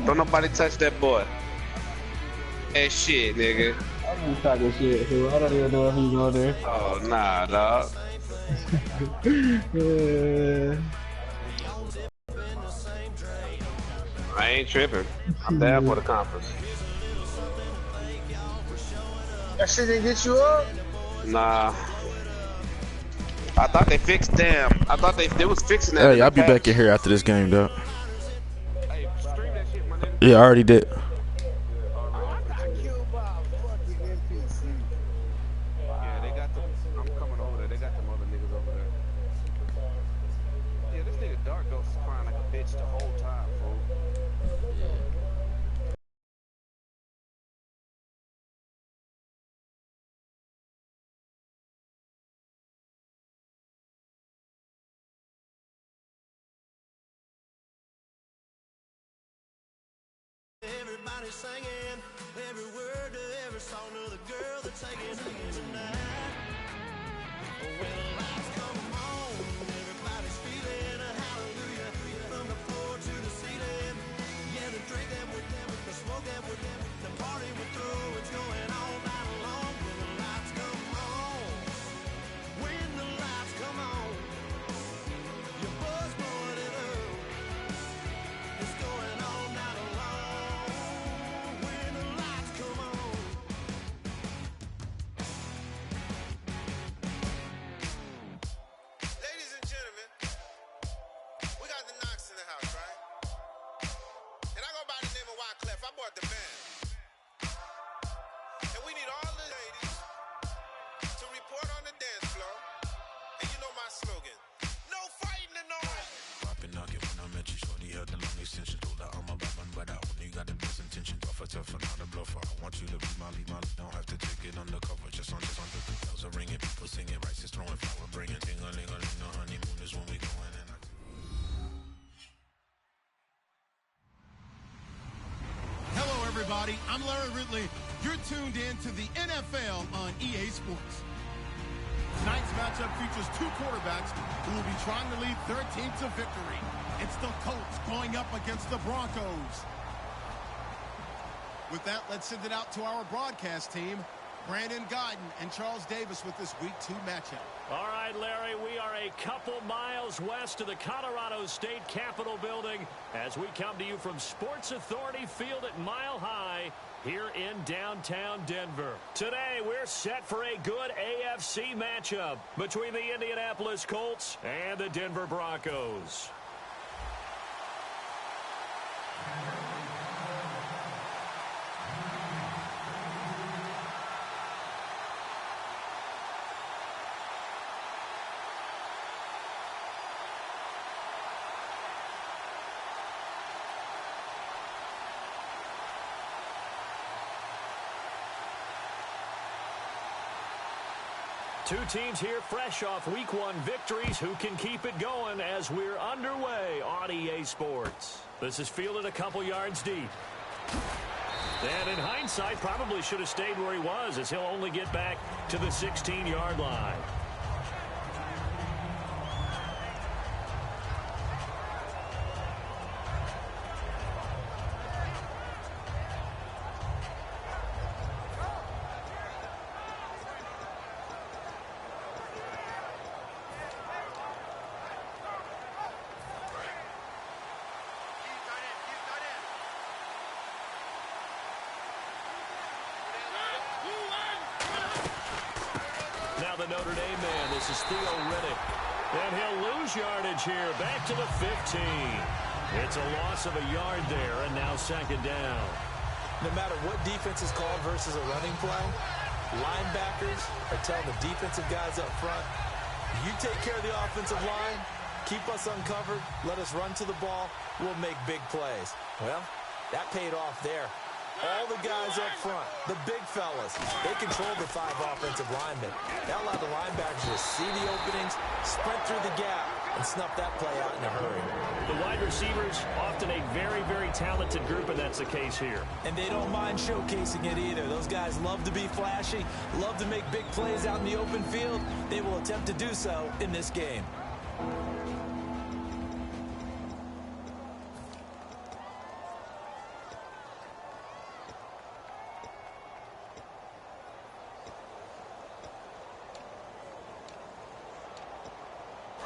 Don't nobody touch that boy. That shit, nigga. I'm just talking shit, so I don't even know if he's on there. Oh, nah, dog. I ain't tripping. I'm down for the conference. That shit didn't get you up? Nah. I thought they fixed them. I thought they was fixing that. Hey, I'll be back in here after this game, dog. Hey, stream that shit, my nigga. Yeah, I already did. I got killed by a fucking NPC. Yeah, they got the. I'm coming over there. They got them other niggas over there. Yeah, this nigga Dark Ghost is crying like a bitch the whole time, fool. Everybody singing every word to every song to the girl that's singing tonight. When the lights come on, everybody's feeling a hallelujah from the floor to the ceiling. Yeah, the drink them with them, the smoke them with them, the party we're through. It's going all night long. When the lights come on, when the lights come on, your buzz blowing it up. It's going all night long. When the lights come on. Ladies and gentlemen, we got the Knox in the house, right? And I go by the name of Wyclef. I bought the band. And we need all the ladies to report on the dance floor. And you know my slogan. No fighting in no Poppin' nugget when I met you, shorty had the long extension. Told her I'm a bad man, but I only got the best intention. Tougher, not a bluffer. I want you to be my lead, don't have to take it undercover. Just on the bells are ringing, people singing, rice is throwing, flower bringing, ding-a-ling-a-ling. The honeymoon is when we going and Hello, everybody. I'm Larry Ridley. You're tuned in to the NFL on EA Sports. Tonight's matchup features two quarterbacks who will be trying to lead their team to victory. It's the Colts going up against the Broncos. With that, let's send it out to our broadcast team, Brandon Guyton and Charles Davis with this Week 2 matchup. All right, Larry, we are a couple miles west of the Colorado State Capitol building as we come to you from Sports Authority Field at Mile High here in downtown Denver. Today, we're set for a good AFC matchup between the Indianapolis Colts and the Denver Broncos. Two teams here fresh off Week 1 victories. Who can keep it going as we're underway on EA Sports? This is fielded a couple yards deep. And in hindsight, probably should have stayed where he was as he'll only get back to the 16-yard line. Now the Notre Dame man, this is Theo Riddick. And he'll lose yardage here, back to the 15. It's a loss of a yard there, and now second down. No matter what defense is called versus a running play, linebackers are telling the defensive guys up front, you take care of the offensive line, keep us uncovered, let us run to the ball, we'll make big plays. Well, that paid off there. All the guys up front, the big fellas, they control the 5 offensive linemen. That allowed the linebackers to see the openings, sprint through the gap, and snuff that play out in a hurry. The wide receivers, often a very, very talented group, and that's the case here. And they don't mind showcasing it either. Those guys love to be flashy, love to make big plays out in the open field. They will attempt to do so in this game.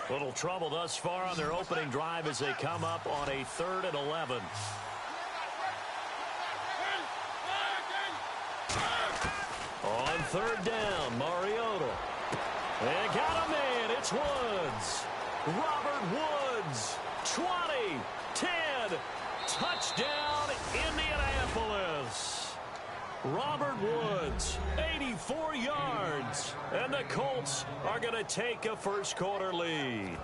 Little trouble thus far on their opening drive as they come up on a 3rd and 11. On 3rd down, Mariota. They got a man. It's Woods. Robert Woods. 20, 10, touchdown, Indianapolis. Robert Woods, 84 yards. And the Colts are going to take a first-quarter lead.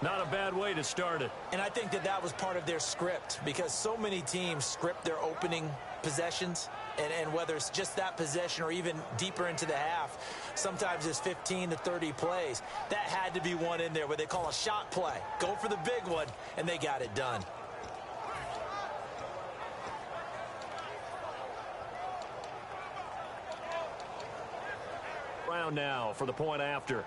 Not a bad way to start it. And I think that was part of their script, because so many teams script their opening possessions, and whether it's just that possession or even deeper into the half, sometimes it's 15 to 30 plays. That had to be one in there where they call a shot play. Go for the big one, and they got it done. Brown now for the point after.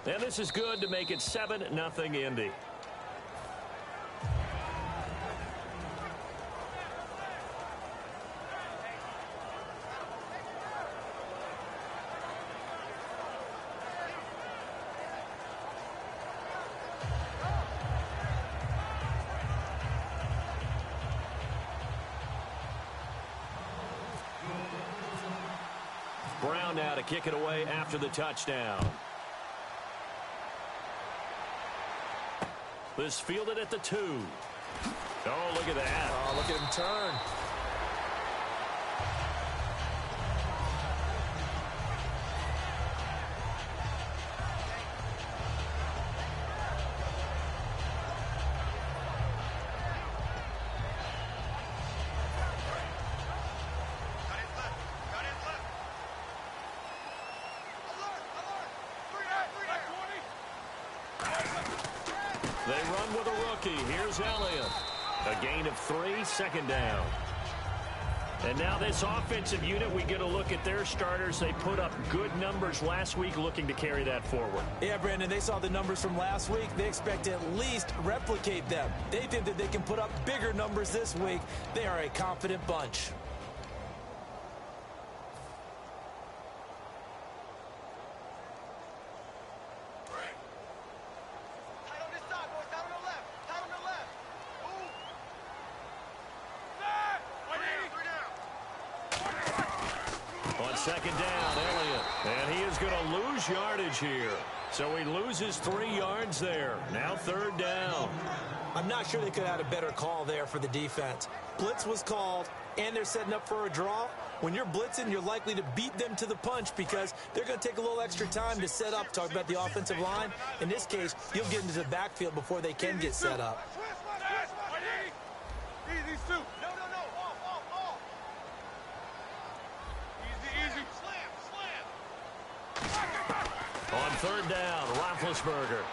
And this is good to make it 7-0 Indy. Brown now to kick it away after the touchdown. This fielded at the 2. Oh, look at that. Oh, look at him turn. They run with a rookie. Here's Elliott. A gain of 3, 2nd down. And now this offensive unit, we get a look at their starters. They put up good numbers last week, looking to carry that forward. Yeah, Brandon, they saw the numbers from last week. They expect to at least replicate them. They think that they can put up bigger numbers this week. They are a confident bunch. On 2nd down, Elliott. And he is going to lose yardage here. So he loses 3 yards there. Now 3rd down. I'm not sure they could have had a better call there for the defense. Blitz was called, and they're setting up for a draw. When you're blitzing, you're likely to beat them to the punch because they're going to take a little extra time to set up. Talk about the offensive line. In this case, you'll get into the backfield before they can get set up. On 3rd down, Roethlisberger.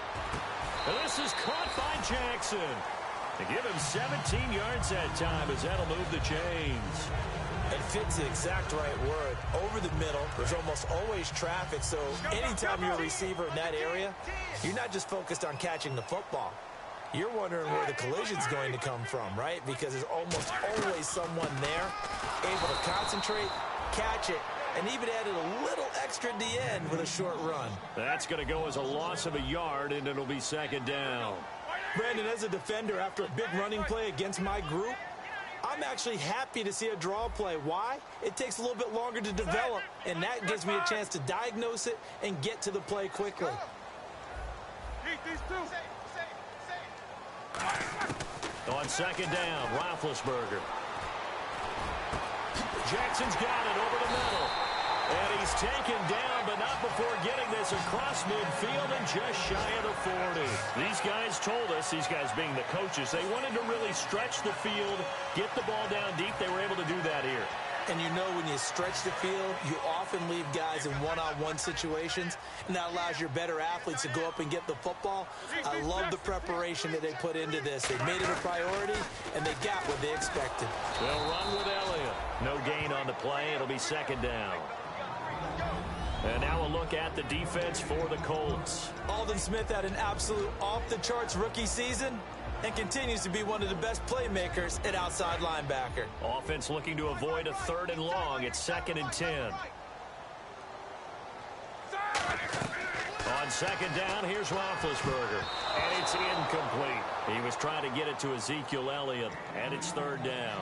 And this is caught by Jackson. They give him 17 yards that time as that'll move the chains. It fits the exact right word. Over the middle, there's almost always traffic, so anytime you're a receiver in that area, you're not just focused on catching the football. You're wondering where the collision's going to come from, right? Because there's almost always someone there able to concentrate, catch it, and even added a little extra at the end with a short run. That's going to go as a loss of a yard, and it'll be 2nd down. Brandon, as a defender, after a big running play against my group, I'm actually happy to see a draw play. Why? It takes a little bit longer to develop, and that gives me a chance to diagnose it and get to the play quickly. On 2nd down, Roethlisberger. Jackson's got it over the middle. And he's taken down, but not before getting this across midfield and just shy of the 40. These guys told us, these guys being the coaches, they wanted to really stretch the field, get the ball down deep. They were able to do that here. And you know when you stretch the field, you often leave guys in one-on-one situations, and that allows your better athletes to go up and get the football. I love the preparation that they put into this. They made it a priority, and they got what they expected. They'll run with Elliott. No gain on the play. It'll be 2nd down. And now a look at the defense for the Colts. Aldon Smith had an absolute off-the-charts rookie season. and continues to be one of the best playmakers at outside linebacker. Offense looking to avoid a 3rd and long. It's 2nd and 10. On 2nd down, here's Roethlisberger. And it's incomplete. He was trying to get it to Ezekiel Elliott, and it's 3rd down.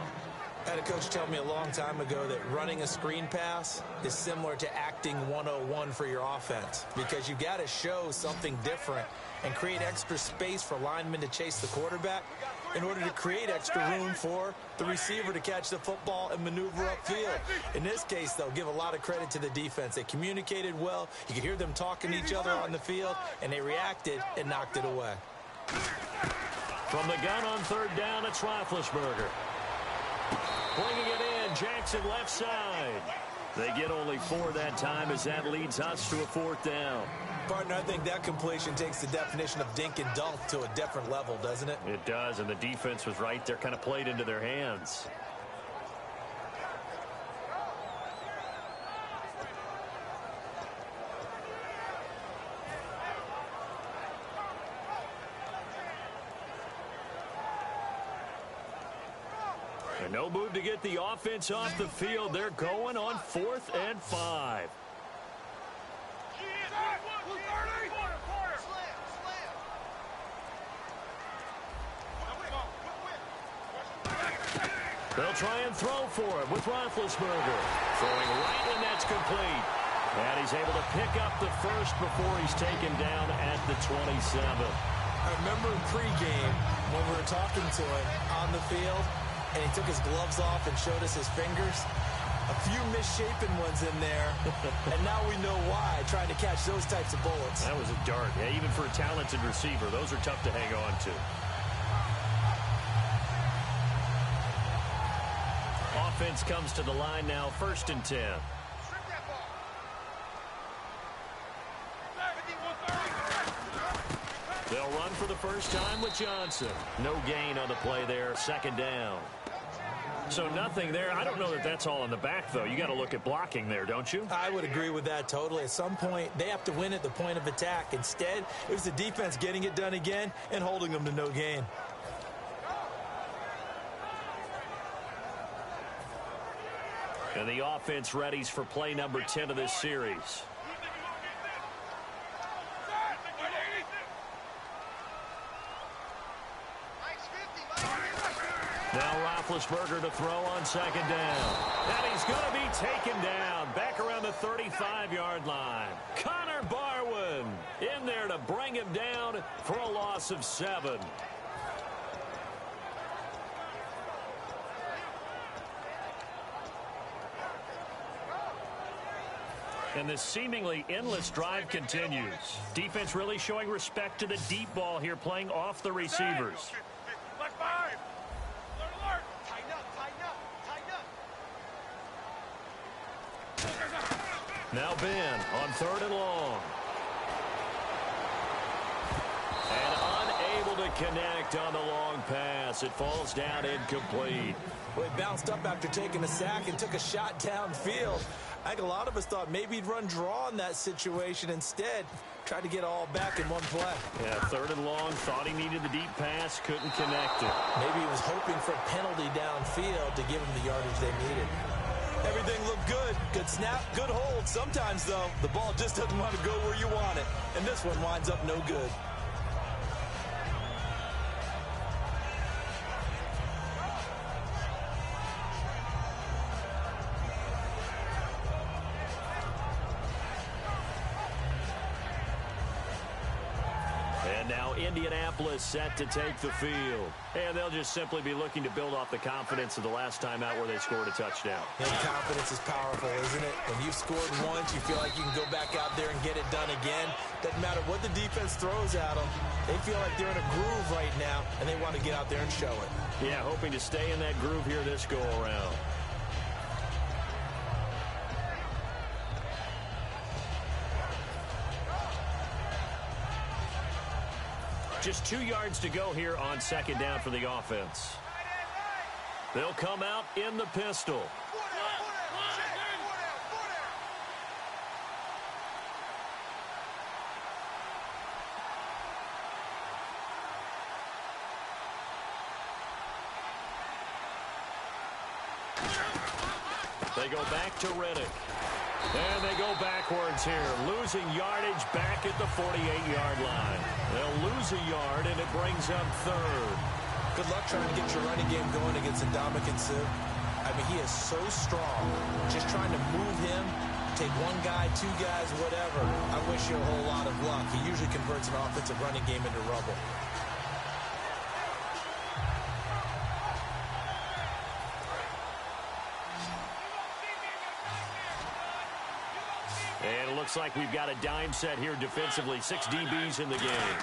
I had a coach tell me a long time ago that running a screen pass is similar to acting 101 for your offense, because you got to show something different and create extra space for linemen to chase the quarterback in order to create extra room for the receiver to catch the football and maneuver upfield. In this case, they'll give a lot of credit to the defense. They communicated well. You could hear them talking to each other on the field, and they reacted and knocked it away. From the gun on 3rd down, it's Roethlisberger. Bringing it in, Jackson left side. They get only 4 that time as that leads us to a 4th down. Partner, I think that completion takes the definition of dink and dunk to a different level, doesn't it? It does, and the defense was right there, kind of played into their hands. And no move to get the offense off the field. They're going on 4th and 5. They'll try and throw for it with Roethlisberger. Throwing right, and that's complete. And he's able to pick up the first before he's taken down at the 27. I remember in pregame when we were talking to him on the field, and he took his gloves off and showed us his fingers. A few misshapen ones in there, and now we know why, trying to catch those types of bullets. That was a dart. Yeah, even for a talented receiver, those are tough to hang on to. Offense comes to the line now, 1st and 10. They'll run for the first time with Johnson. No gain on the play there, 2nd down. So nothing there. I don't know that that's all in the back, though. You got to look at blocking there, don't you? I would agree with that totally. At some point, they have to win at the point of attack. Instead, it was the defense getting it done again and holding them to no gain. And the offense readies for play number 10 of this series. Now Roethlisberger to throw on 2nd down. And he's going to be taken down back around the 35-yard line. Connor Barwin in there to bring him down for a loss of 7. And this seemingly endless drive continues. Defense really showing respect to the deep ball here, playing off the receivers. Now Ben on 3rd and long. And unable to connect on the long pass. It falls down incomplete. Well, he bounced up after taking a sack and took a shot downfield. I think a lot of us thought maybe he'd run draw in that situation. Instead, tried to get all back in one play. Yeah, 3rd and long. Thought he needed the deep pass. Couldn't connect it. Maybe he was hoping for a penalty downfield to give him the yardage they needed. Everything looked good. Good snap, good hold. Sometimes, though, the ball just doesn't want to go where you want it. And this one winds up no good. And now Indianapolis set to take the field. And they'll just simply be looking to build off the confidence of the last time out where they scored a touchdown. And confidence is powerful, isn't it? When you've scored once, you feel like you can go back out there and get it done again. Doesn't matter what the defense throws at them. They feel like they're in a groove right now, and they want to get out there and show it. Yeah, hoping to stay in that groove here this go-around. Just 2 yards to go here on 2nd down for the offense. They'll come out in the pistol. They go back to Riddick. And they go backwards here, losing yardage back at the 48-yard line. They'll lose a yard, and it brings up third. Good luck trying to get your running game going against Ndamukong Suh. I mean, he is so strong. Just trying to move him, take one guy, two guys, whatever. I wish you a whole lot of luck. He usually converts an offensive running game into rubble. And it looks like we've got a dime set here defensively. 6 DBs in the game.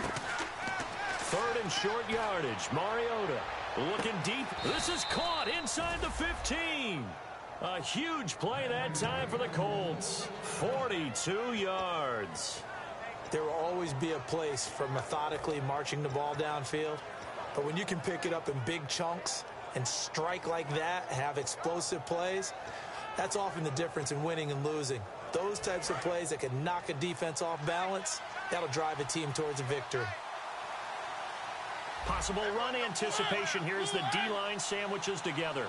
Third and short yardage. Mariota looking deep. This is caught inside the 15. A huge play that time for the Colts. 42 yards. There will always be a place for methodically marching the ball downfield. But when you can pick it up in big chunks and strike like that, have explosive plays, that's often the difference in winning and losing. Those types of plays that can knock a defense off balance, that'll drive a team towards a victory. Possible run anticipation here as the D-line sandwiches together.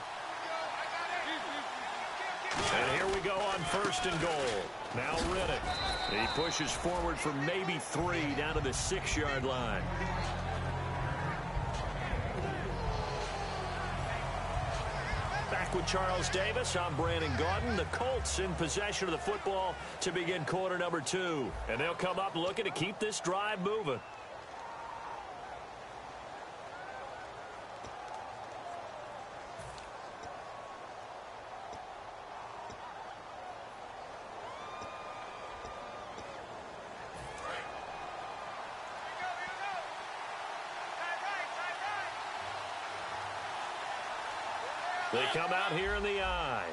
And here we go on 1st and goal. Now Riddick. He pushes forward for maybe 3 down to the 6-yard line. Back with Charles Davis, I'm Brandon Gaudin. The Colts in possession of the football to begin quarter number 2. And they'll come up looking to keep this drive moving. They come out here in the I.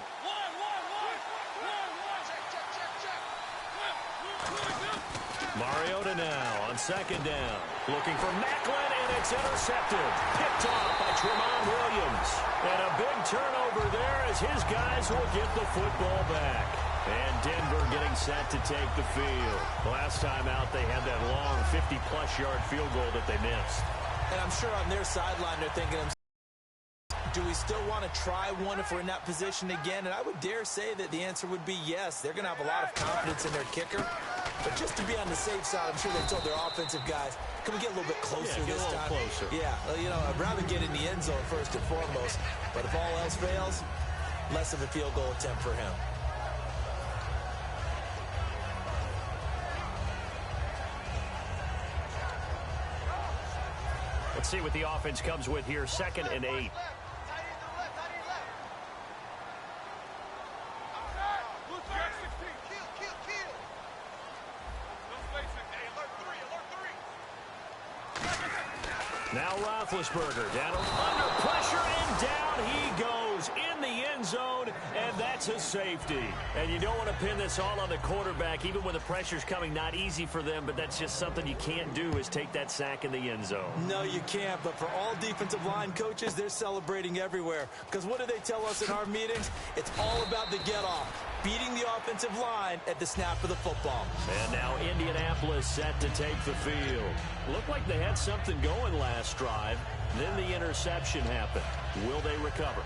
Mariota now on 2nd down. Looking for Maclin, and it's intercepted. Picked off by Tramon Williams. And a big turnover there as his guys will get the football back. And Denver getting set to take the field. Last time out, they had that long 50-plus yard field goal that they missed. And I'm sure on their sideline they're thinking, do we still want to try one if we're in that position again? And I would dare say that the answer would be yes. They're going to have a lot of confidence in their kicker. But just to be on the safe side, I'm sure they told their offensive guys, can we get a little bit closer this time? Closer. Yeah, well, you know, I'd rather get in the end zone first and foremost. But if all else fails, less of a field goal attempt for him. Let's see what the offense comes with here. 2nd and 8. Now Roethlisberger down under pressure, and down he goes in the end zone, and that's a safety. And you don't want to pin this all on the quarterback, even when the pressure's coming. Not easy for them, but that's just something you can't do, is take that sack in the end zone. No, you can't, but for all defensive line coaches, they're celebrating everywhere. Because what do they tell us in our meetings? It's all about the get-off, beating the offensive line at the snap of the football. And now Indianapolis set to take the field. Looked like they had something going last drive. Then the interception happened. Will they recover?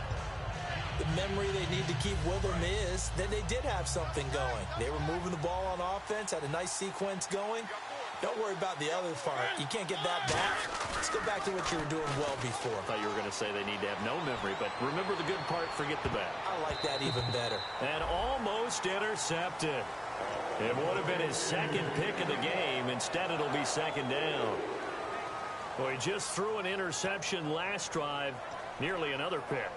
The memory they need to keep with them is that they did have something going. They were moving the ball on offense, had a nice sequence going. Don't worry about the other part. You can't get that back. Let's go back to what you were doing well before. I thought you were going to say they need to have no memory, but remember the good part, forget the bad. I like that even better. And almost intercepted. It would have been his 2nd pick of the game. Instead, it'll be 2nd down. Well, he just threw an interception last drive. Nearly another pick.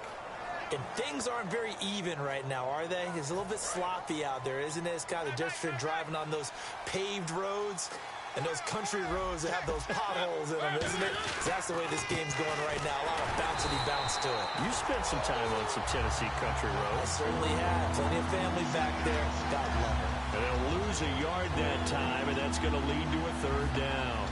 And things aren't very even right now, are they? It's a little bit sloppy out there, isn't it? It's kind of different driving on those paved roads and those country roads that have those potholes in them, isn't it? That's the way this game's going right now. A lot of bouncy bounce to it. You spent some time on some Tennessee country I roads. certainly have. Plenty of family back there. God love it. And they'll lose a yard that time, and that's going to lead to a 3rd down.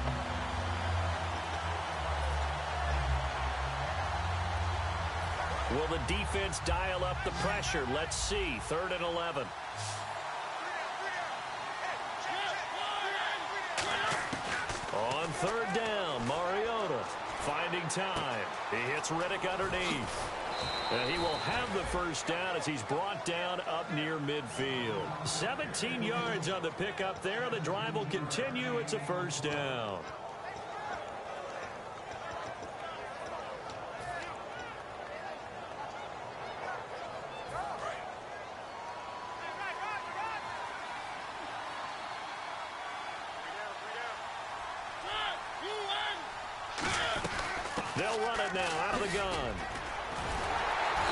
Will the defense dial up the pressure? Let's see. 3rd and 11. On 3rd down, Mariota finding time. He hits Riddick underneath. He will have the first down as he's brought down up near midfield. 17 yards on the pickup there. The drive will continue. It's a first down. They'll run it now out of the gun.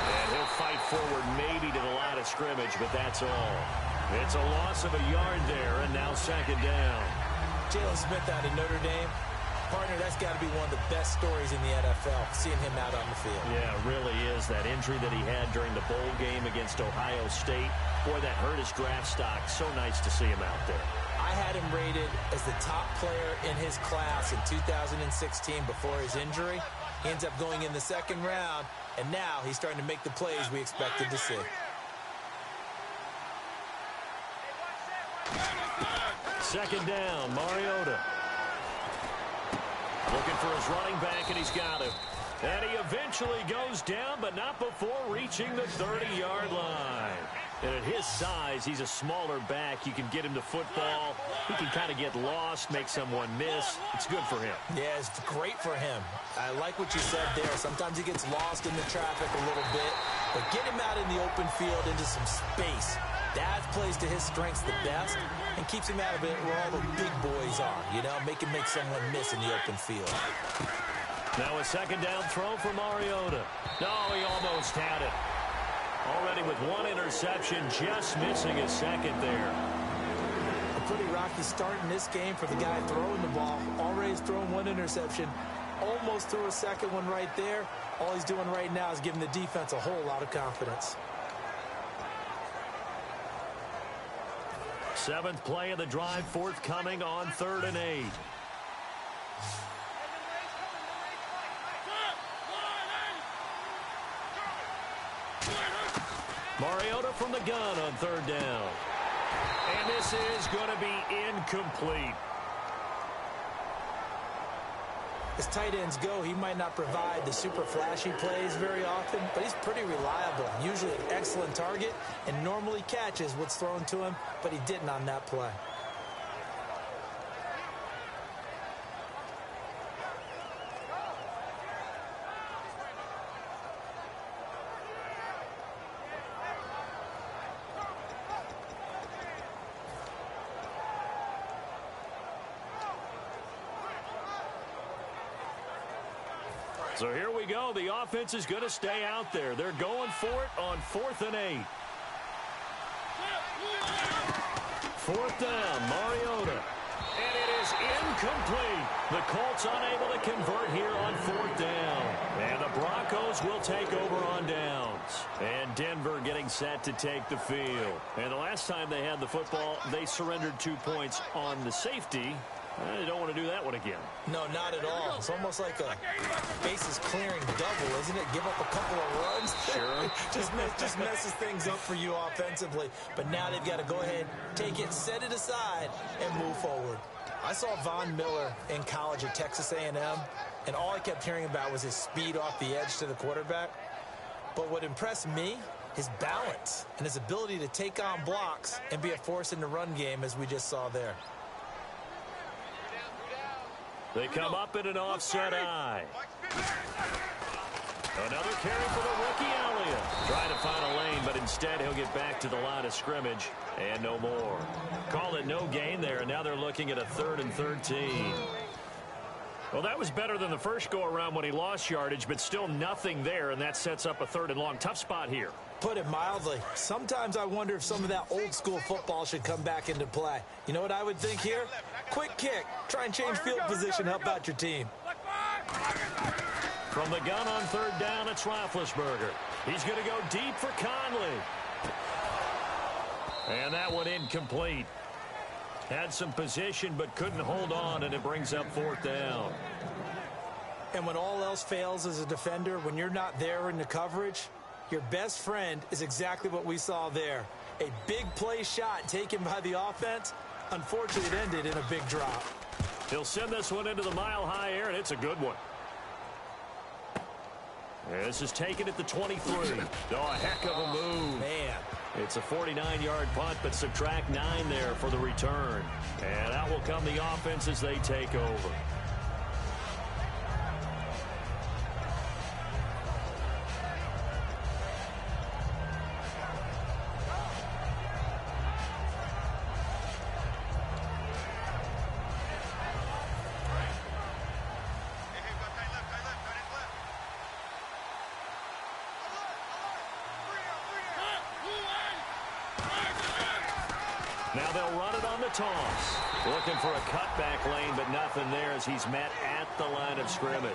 And he'll fight forward maybe to the line of scrimmage, but that's all. It's a loss of a yard there, and now second down. Jalen Smith out of Notre Dame. Partner, that's got to be one of the best stories in the NFL, seeing him out on the field. Yeah, it really is. That injury that he had during the bowl game against Ohio State, boy, that hurt his draft stock. So nice to see him out there. I had him rated as the top player in his class in 2016 before his injury. He ends up going in the second round, and now he's starting to make the plays we expected to see. Second down, Mariota. Looking for his running back, and he's got him. And he eventually goes down, but not before reaching the 30-yard line. And at his size, he's a smaller back. You can get him to football. He can kind of get lost, make someone miss. It's good for him. Yeah, it's great for him. I like what you said there. Sometimes he gets lost in the traffic a little bit, but get him out in the open field into some space. That plays to his strengths the best and keeps him out of it where all the big boys are, you know, make someone miss in the open field. Now a second down throw for Mariota. No, he almost had it. Already with one interception, just missing his second there. A pretty rocky start in this game for the guy throwing the ball. Already thrown one interception. Almost threw a second one right there. All he's doing right now is giving the defense a whole lot of confidence. Seventh play of the drive forthcoming on 3rd and 8. Mariota from the gun on 3rd down. And this is going to be incomplete. As tight ends go, he might not provide the super flashy plays very often, but he's pretty reliable. Usually an excellent target and normally catches what's thrown to him, but he didn't on that play. So here we go. The offense is going to stay out there. They're going for it on 4th and 8. 4th down, Mariota. And it is incomplete. The Colts unable to convert here on 4th down. And the Broncos will take over on downs. And Denver getting set to take the field. And the last time they had the football, they surrendered 2 points on the safety. They don't want to do that one again. No, not at all. It's almost like a bases clearing double, isn't it? Give up a couple of runs. Sure. just messes things up for you offensively. But now they've got to go ahead, take it, set it aside, and move forward. I saw Von Miller in college at Texas A&M, and all I kept hearing about was his speed off the edge to the quarterback. But what impressed me, his balance and his ability to take on blocks and be a force in the run game, as we just saw there. They come up in an offset eye. Another carry for the rookie Elliott. Trying to find a lane, but instead he'll get back to the line of scrimmage. And no more. Call it no gain there, and now they're looking at a 3rd and 13. Well, that was better than the first go-around when he lost yardage, but still nothing there, and that sets up a 3rd and long. Tough spot here. Put it mildly. Sometimes I wonder if some of that old-school football should come back into play. You know what I would think here? Quick kick. Try and change field position. Help out your team. From the gun on 3rd down, it's Roethlisberger. He's going to go deep for Conley. And that one incomplete. Had some position but couldn't hold on, and it brings up 4th down. And when all else fails as a defender, when you're not there in the coverage, your best friend is exactly what we saw there. A big play shot taken by the offense. Unfortunately, it ended in a big drop. He'll send this one into the mile-high air, and it's a good one. This is taken at the 23. Oh, a heck of a move. Man. It's a 49-yard punt, but subtract 9 there for the return. And out will come the offense as they take over. Now they'll run it on the toss. Looking for a cutback lane, but nothing there as he's met at the line of scrimmage.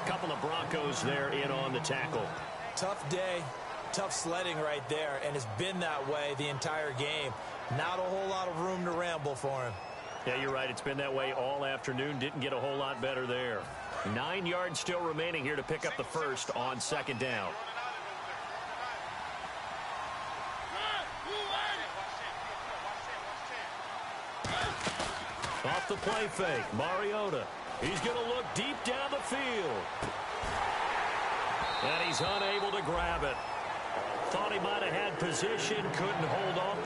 Couple of Broncos there in on the tackle. Tough day, tough sledding right there, and it's been that way the entire game. Not a whole lot of room to ramble for him. Yeah, you're right. It's been that way all afternoon. Didn't get a whole lot better there. 9 yards still remaining here to pick up the first on second down. Off the play fake, Mariota. He's going to look deep down the field. And he's unable to grab it. Thought he might have had position, couldn't hold on.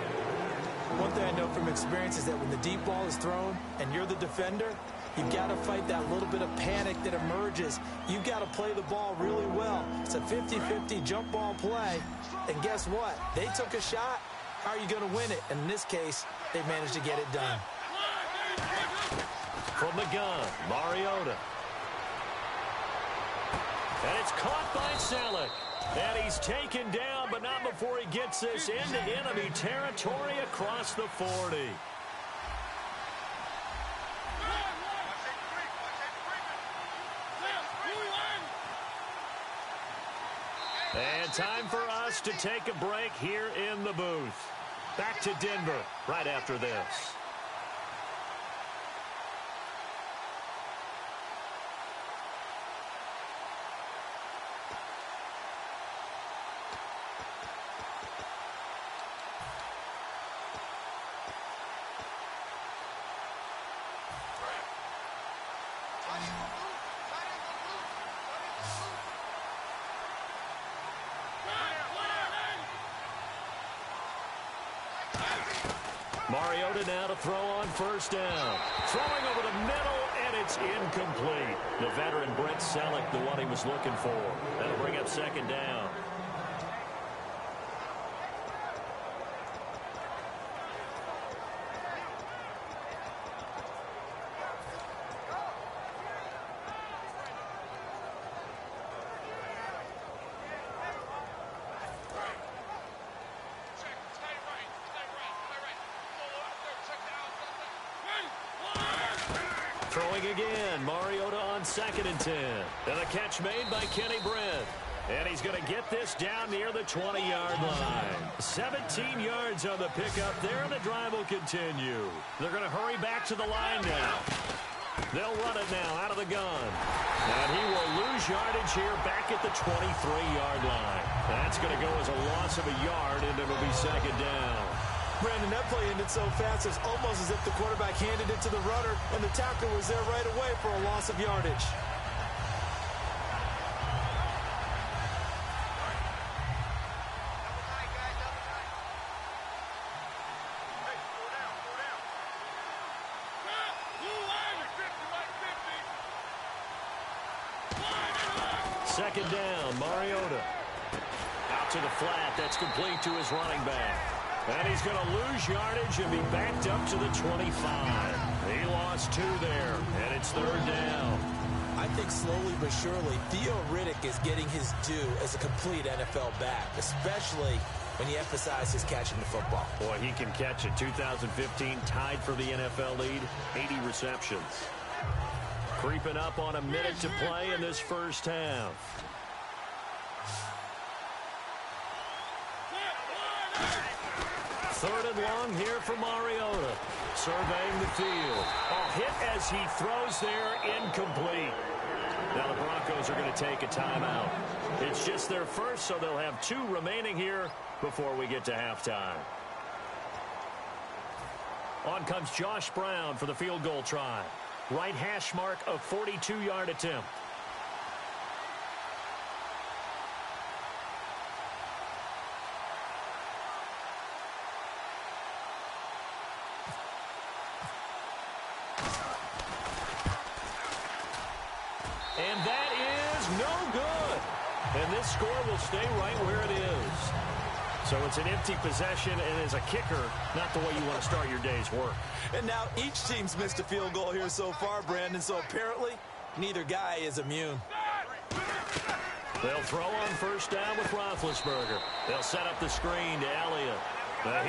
One thing I know from experience is that when the deep ball is thrown and you're the defender, you've got to fight that little bit of panic that emerges. You've got to play the ball really well. It's a 50-50 jump ball play. And guess what? They took a shot. How are you going to win it? And in this case, they managed to get it done. From the gun, Mariota. And it's caught by Selleck. And he's taken down, but not before he gets this into enemy territory across the 40. And time for us to take a break here in the booth. Back to Denver right after this. Mariota now to throw on first down. Throwing over the middle, and it's incomplete. The veteran Brent Selleck, the one he was looking for. That'll bring up second down. Throwing again, Mariota on 2nd and 10. And a catch made by Kenny Brent. And he's going to get this down near the 20-yard line. 17 yards on the pickup there, and the drive will continue. They're going to hurry back to the line now. They'll run it now out of the gun. And he will lose yardage here back at the 23-yard line. That's going to go as a loss of a yard, and it'll be second down. Brandon, that play ended so fast, it's almost as if the quarterback handed it to the runner, and the tackle was there right away for a loss of yardage. Second down, Mariota. Out to the flat, that's complete to his running back. And he's going to lose yardage and be backed up to the 25. He lost 2 there, and it's third down. I think slowly but surely, Theo Riddick is getting his due as a complete NFL back, especially when you emphasize his catching the football. Boy, he can catch it. 2015 tied for the NFL lead, 80 receptions. Creeping up on a minute to play in this first half. Third and long here for Mariota. Surveying the field. A hit as he throws there, incomplete. Now the Broncos are going to take a timeout. It's just their first, so they'll have 2 remaining here before we get to halftime. On comes Josh Brown for the field goal try. Right hash mark of 42-yard attempt. no good. And this score will stay right where it is. So it's an empty possession, and as a kicker, not the way you want to start your day's work. And now each team's missed a field goal here so far, Brandon, so apparently neither guy is immune. They'll throw on first down with Roethlisberger. They'll set up the screen to Elliott.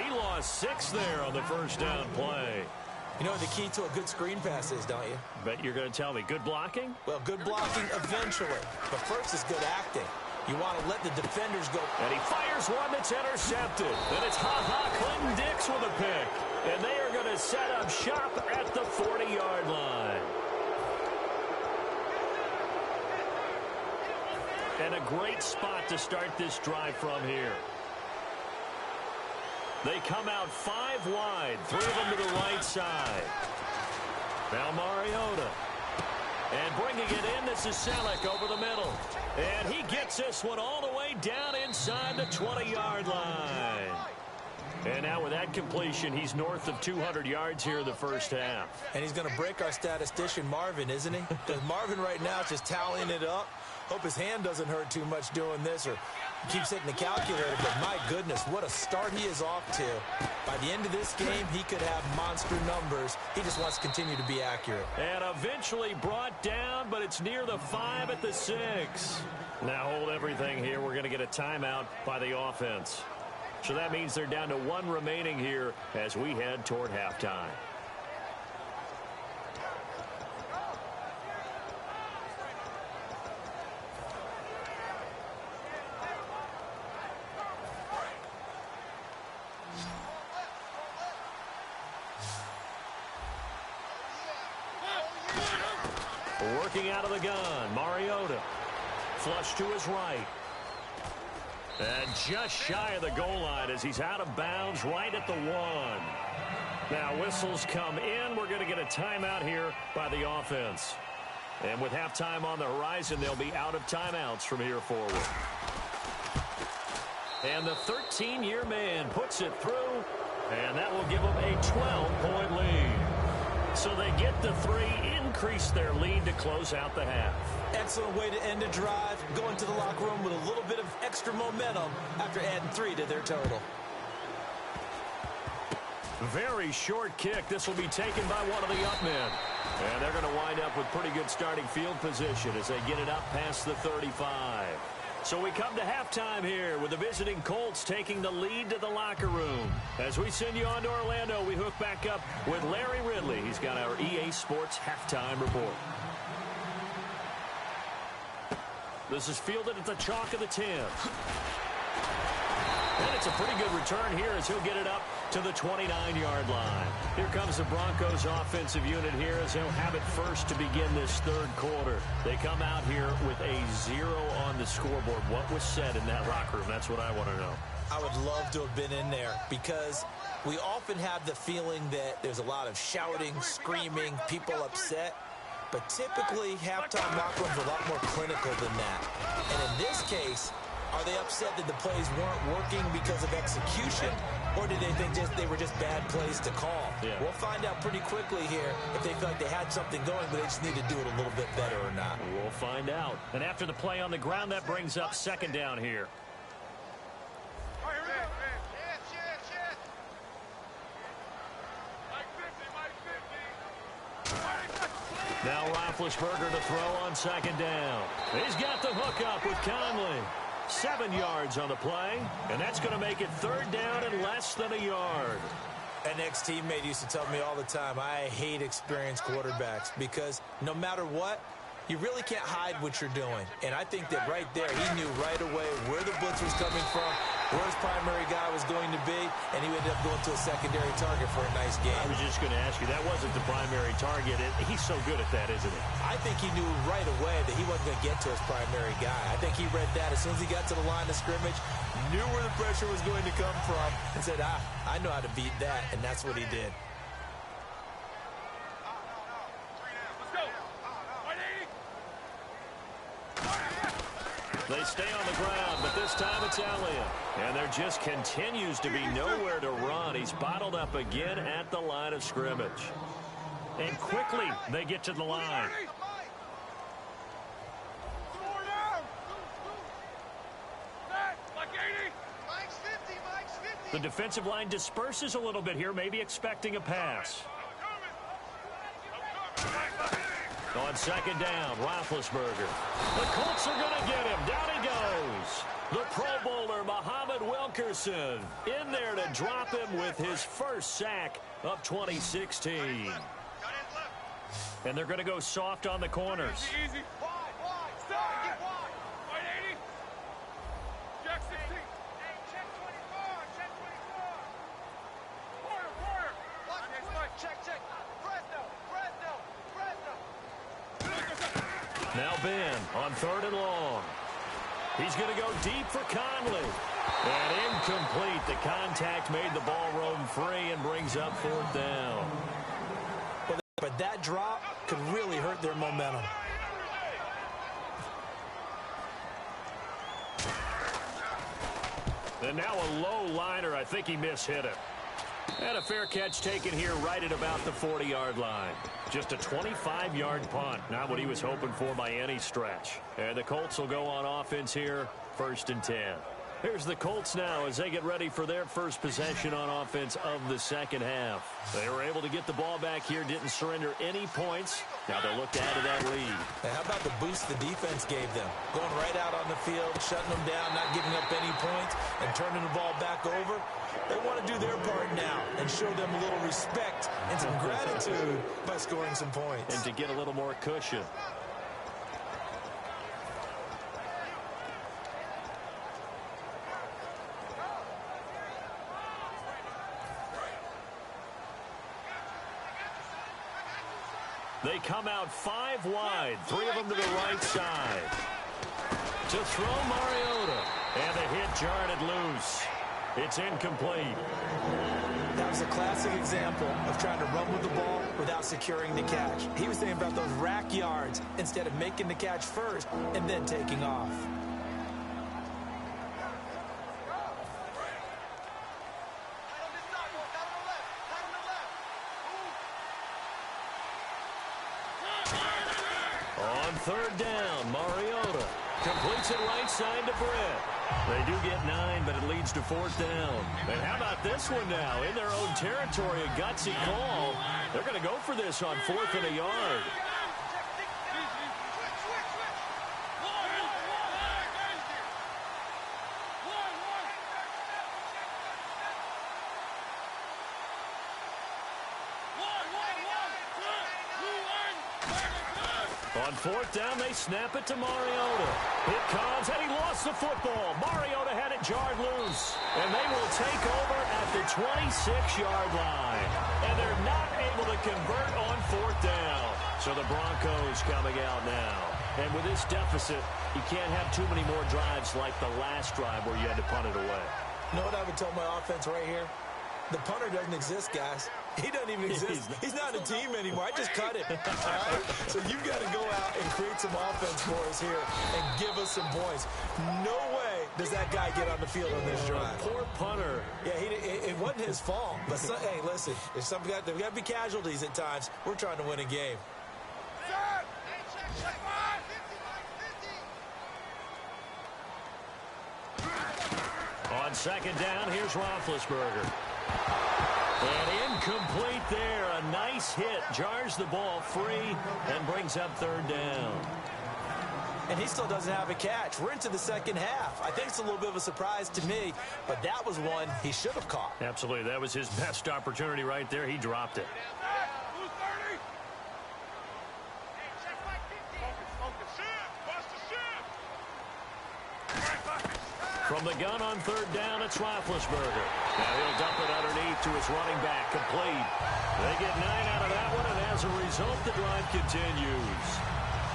He lost 6 there on the first down play. You know what the key to a good screen pass is, don't you? Bet you're going to tell me. Good blocking? Well, good blocking eventually. But first is good acting. You want to let the defenders go. And he fires one that's intercepted. And it's Clinton Dix with a pick. And they are going to set up shop at the 40-yard line. And a great spot to start this drive from here. They come out 5 wide, 3 of them to the right side. Now Mariota. And bringing it in, this is Selleck over the middle. And he gets this one all the way down inside the 20-yard line. And now with that completion, he's north of 200 yards here in the first half. And he's going to break our statistician, Marvin, isn't he? Because Marvin right now is just tallying it up. Hope his hand doesn't hurt too much doing this or keeps hitting the calculator. But my goodness, what a start he is off to. By the end of this game, he could have monster numbers. He just wants to continue to be accurate. And eventually brought down, but it's near the 5 at the 6. Now hold everything here. We're going to get a timeout by the offense. So that means they're down to 1 remaining here as we head toward halftime. Working out of the gun, Mariota. Flush to his right. And just shy of the goal line as he's out of bounds right at the 1. Now whistles come in. We're going to get a timeout here by the offense. And with halftime on the horizon, they'll be out of timeouts from here forward. And the 13-year man puts it through, and that will give them a 12-point lead. So they get the 3, increase their lead to close out the half. Excellent way to end a drive. Go into the locker room with a little bit of extra momentum after adding 3 to their total. Very short kick. This will be taken by one of the up men. And they're going to wind up with pretty good starting field position as they get it up past the 35. So we come to halftime here with the visiting Colts taking the lead to the locker room. As we send you on to Orlando, we hook back up with Larry Ridley. He's got our EA Sports halftime report. This is fielded at the chalk of the 10. And it's a pretty good return here as he'll get it up to the 29-yard line. Here comes the Broncos offensive unit here as they'll have it first to begin this third quarter. They come out here with a 0 on the scoreboard. What was said in that locker room? That's what I want to know. I would love to have been in there because we often have the feeling that there's a lot of shouting, screaming, people upset. But typically, halftime locker rooms are a lot more clinical than that. And in this case, are they upset that the plays weren't working because of execution, or did they think they were just bad plays to call? Yeah. We'll find out pretty quickly here if they feel like they had something going, but they just need to do it a little bit better or not. We'll find out. And after the play on the ground, that brings up second down here. Now Roethlisberger to throw on second down. He's got the hook up with Conley. 7 yards on the play, and that's going to make it third down and less than a yard. An ex-teammate used to tell me all the time, I hate experienced quarterbacks because no matter what, you really can't hide what you're doing. And I think that right there, he knew right away where the blitz was coming from, where his primary guy was going to be, and he ended up going to a secondary target for a nice game. I was just going to ask you, that wasn't the primary target. He's so good at that, isn't he? I think he knew right away that he wasn't going to get to his primary guy. I think he read that as soon as he got to the line of scrimmage, knew where the pressure was going to come from, and said, I know how to beat that, and that's what he did. They stay on the ground, but this time it's Elliott. And there just continues to be nowhere to run. He's bottled up again at the line of scrimmage. And quickly they get to the line. The defensive line disperses a little bit here, maybe expecting a pass. On second down, Roethlisberger. The Colts are going to get him. Down he goes. The Pro Bowler, Muhammad Wilkerson, in there to drop him with his first sack of 2016. And they're going to go soft on the corners. Easy. Wide. Stop. Get wide. Wide 80. Jack 16. Check 24. Check 24. Corner. Check. Fresno. Now Ben on third and long. He's going to go deep for Conley. And incomplete. The contact made the ball roam free and brings up fourth down. But that drop could really hurt their momentum. And now a low liner. I think he mishit it. And a fair catch taken here right at about the 40-yard line. Just a 25-yard punt. Not what he was hoping for by any stretch. And the Colts will go on offense here, 1st and 10. Here's the Colts now as they get ready for their first possession on offense of the second half. They were able to get the ball back here, didn't surrender any points. Now they'll look to add to that lead. And how about the boost the defense gave them? Going right out on the field, shutting them down, not giving up any points, and turning the ball back over. They want to do their part now and show them a little respect and some gratitude by scoring some points. And to get a little more cushion. They come out 5 wide, 3 of them to the right side. To throw Mariota. And the hit jarred it loose. It's incomplete. That was a classic example of trying to run with the ball without securing the catch. He was thinking about those rack yards instead of making the catch first and then taking off. On third down, Mariota completes it right side to Britt. They do get 9, but it leads to 4th down. And how about this one now? In their own territory, a gutsy call. They're going to go for this on 4th and a yard. On 4th down, they snap it to Mariota. It comes, and he lost the football. Mariota had it jarred loose. And they will take over at the 26-yard line. And they're not able to convert on 4th down. So the Broncos coming out now. And with this deficit, you can't have too many more drives like the last drive where you had to punt it away. You know what I would tell my offense right here? The punter doesn't exist, guys. He doesn't even exist. He's not a team anymore. I just cut it. All right? So you've got to go out and create some offense for us here and give us some points. No way does that guy get on the field on this drive. Poor punter. Yeah, it wasn't his fault. But, hey, listen, there's got to be casualties at times. We're trying to win a game. On second down, here's Roethlisberger. And incomplete there. A nice hit. Jars the ball free and brings up 3rd down. And he still doesn't have a catch. We're into the second half. I think it's a little bit of a surprise to me, but that was one he should have caught. Absolutely. That was his best opportunity right there. He dropped it. From the gun on 3rd down, it's Roethlisberger. Now he'll dump it underneath to his running back, complete. They get 9 out of that one, and as a result, the drive continues.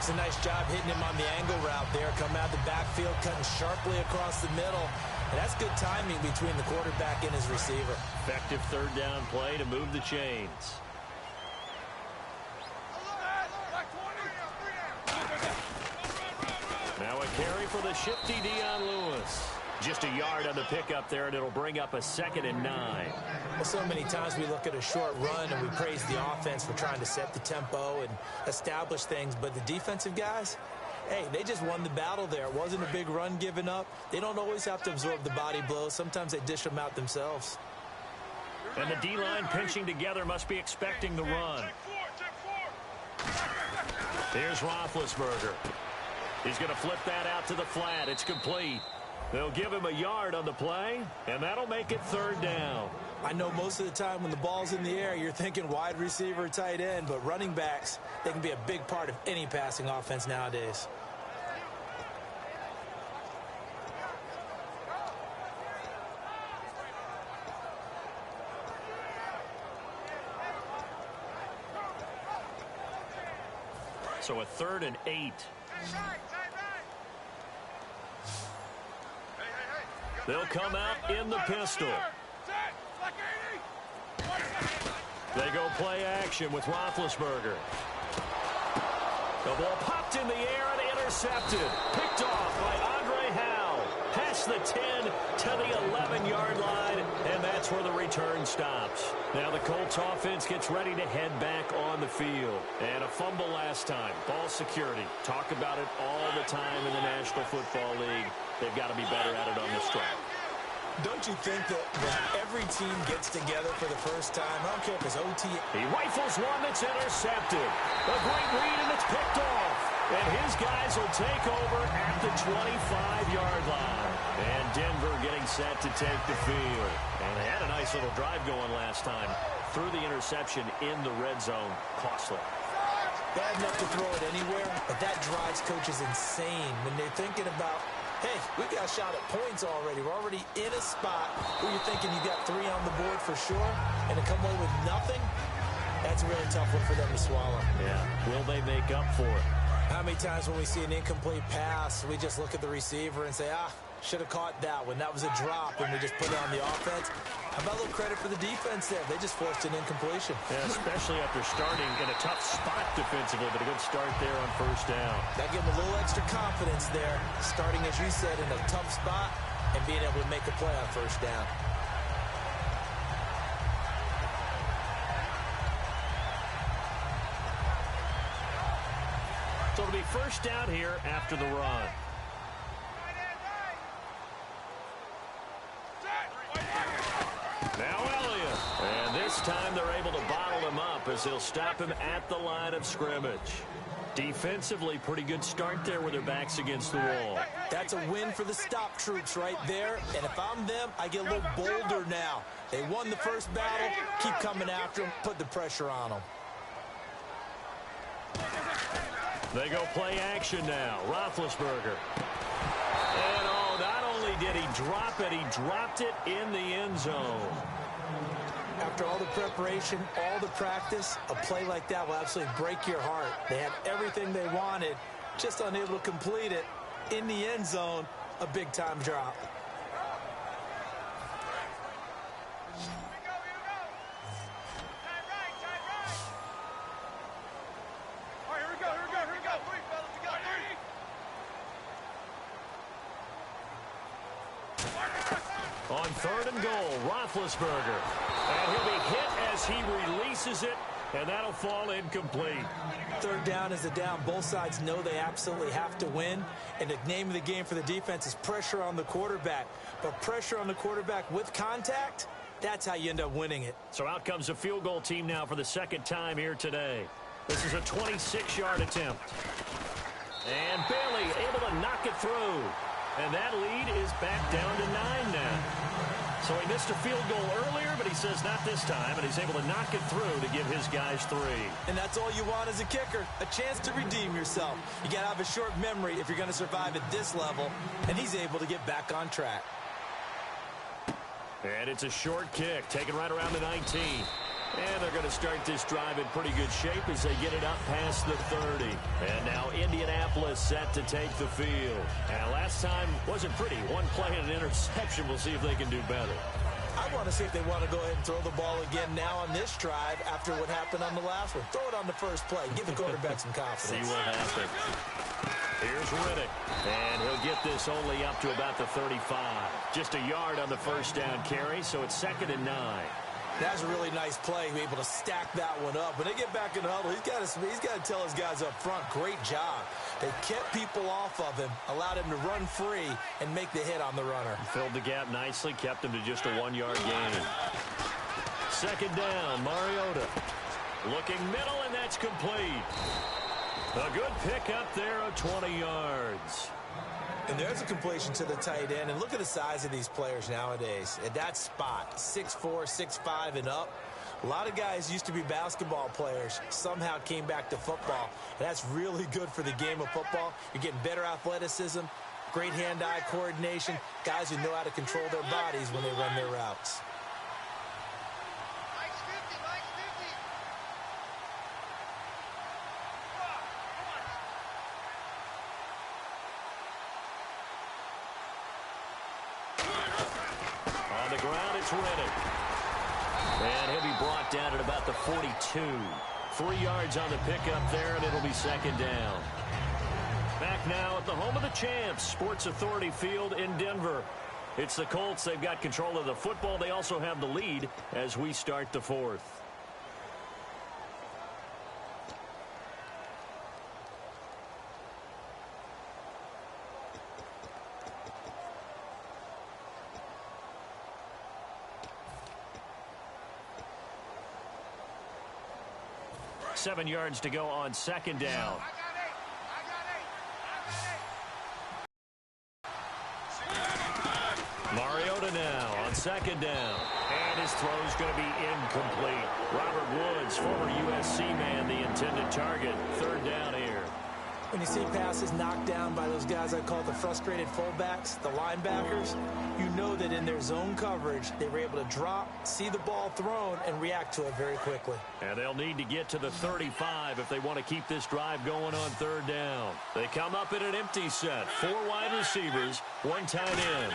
It's a nice job hitting him on the angle route there. Coming out of the backfield, cutting sharply across the middle. And that's good timing between the quarterback and his receiver. Effective 3rd down play to move the chains. Now a carry for the shifty Dion Lewis. Just a yard on the pickup there, and it'll bring up a 2nd and 9. Well, so many times we look at a short run and we praise the offense for trying to set the tempo and establish things, but the defensive guys, Hey, they just won the battle there. It wasn't a big run given up. They don't always have to absorb the body blows. Sometimes they dish them out themselves. And the D-line pinching together must be expecting the run. Here's Roethlisberger. He's going to flip that out to the flat. It's complete. They'll give him a yard on the play, and that'll make it 3rd down. I know most of the time when the ball's in the air, you're thinking wide receiver, tight end, but running backs, they can be a big part of any passing offense nowadays. So a 3rd and 8. They'll come out in the pistol. They go play action with Roethlisberger. The ball popped in the air and intercepted. Picked off by Andre Howe. Past the 10 to the 11-yard line, and that's where the return stops. Now the Colts offense gets ready to head back on the field. And a fumble last time. Ball security. Talk about it all the time in the National Football League. They've got to be better at it on this drive. Don't you think that when every team gets together for the first time, I don't care if it's OT. He rifles one that's intercepted. A great read, and it's picked off. And his guys will take over at the 25-yard line. And Denver getting set to take the field. And they had a nice little drive going last time. Threw the interception in the red zone. Costly. Bad enough to throw it anywhere, but that drives coaches insane when they're thinking about, hey, we got a shot at points already. We're already in a spot where you're thinking you got 3 on the board for sure, and to come away with nothing, that's a really tough one for them to swallow. Yeah. Will they make up for it? How many times when we see an incomplete pass, we just look at the receiver and say, should have caught that one. That was a drop, and we just put it on the offense. How about a little credit for the defense there? They just forced an incompletion. Yeah, especially after starting in a tough spot defensively, but a good start there on 1st down. That gave them a little extra confidence there, starting, as you said, in a tough spot and being able to make a play on 1st down. So it'll be 1st down here after the run. Now Elliott. And this time they're able to bottle him up as they'll stop him at the line of scrimmage. Defensively, pretty good start there with their backs against the wall. That's a win for the stop troops right there. And if I'm them, I get a little bolder now. They won the first battle. Keep coming after them. Put the pressure on them. They go play action now. Roethlisberger. And not only did he drop it, he dropped it in the end zone. After all the preparation, all the practice, a play like that will absolutely break your heart. They had everything they wanted, just unable to complete it. In the end zone, a big-time drop. On 3rd and goal, Roethlisberger. And he'll be hit as he releases it, and that'll fall incomplete. 3rd down is a down. Both sides know they absolutely have to win. And the name of the game for the defense is pressure on the quarterback. But pressure on the quarterback with contact, that's how you end up winning it. So out comes a field goal team now for the 2nd time here today. This is a 26-yard attempt. And Bailey able to knock it through. And that lead is back down to 9 now. So he missed a field goal earlier, but he says not this time, and he's able to knock it through to give his guys 3. And that's all you want as a kicker, a chance to redeem yourself. You got to have a short memory if you're going to survive at this level, and he's able to get back on track. And it's a short kick, taken right around the 19. And they're going to start this drive in pretty good shape as they get it up past the 30. And now Indianapolis set to take the field. And last time wasn't pretty. One play and an interception. We'll see if they can do better. I want to see if they want to go ahead and throw the ball again now on this drive after what happened on the last one. Throw it on the first play. Give the quarterback some confidence. See what happens. Here's Riddick. And he'll get this only up to about the 35. Just a yard on the 1st down carry, so it's 2nd and 9. That's a really nice play, be able to stack that one up. When they get back in the huddle, he's got to tell his guys up front, great job. They kept people off of him, allowed him to run free, and make the hit on the runner. Filled the gap nicely, kept him to just a 1-yard gain. Second down, Mariota. Looking middle, and that's complete. A good pickup there of 20 yards. And there's a completion to the tight end. And look at the size of these players nowadays. At that spot, 6'4", 6'5", and up. A lot of guys used to be basketball players, somehow came back to football. And that's really good for the game of football. You're getting better athleticism, great hand-eye coordination, guys who know how to control their bodies when they run their routes. On the ground, it's Riddick. And he'll be brought down at about the 42. 3 yards on the pickup there, and it'll be second down. Back now at the home of the champs, Sports Authority Field in Denver. It's the Colts. They've got control of the football. They also have the lead as we start the fourth. Seven yards to go on second down. Mariota now on second down. And his throw's going to be incomplete. Robert Woods, former USC man, the intended target. Third down here. When you see passes knocked down by those guys I call the frustrated fullbacks, the linebackers, you know that in their zone coverage, they were able to drop, see the ball thrown, and react to it very quickly. And they'll need to get to the 35 if they want to keep this drive going on third down. They come up in an empty set. 4 wide receivers, 1 tight end.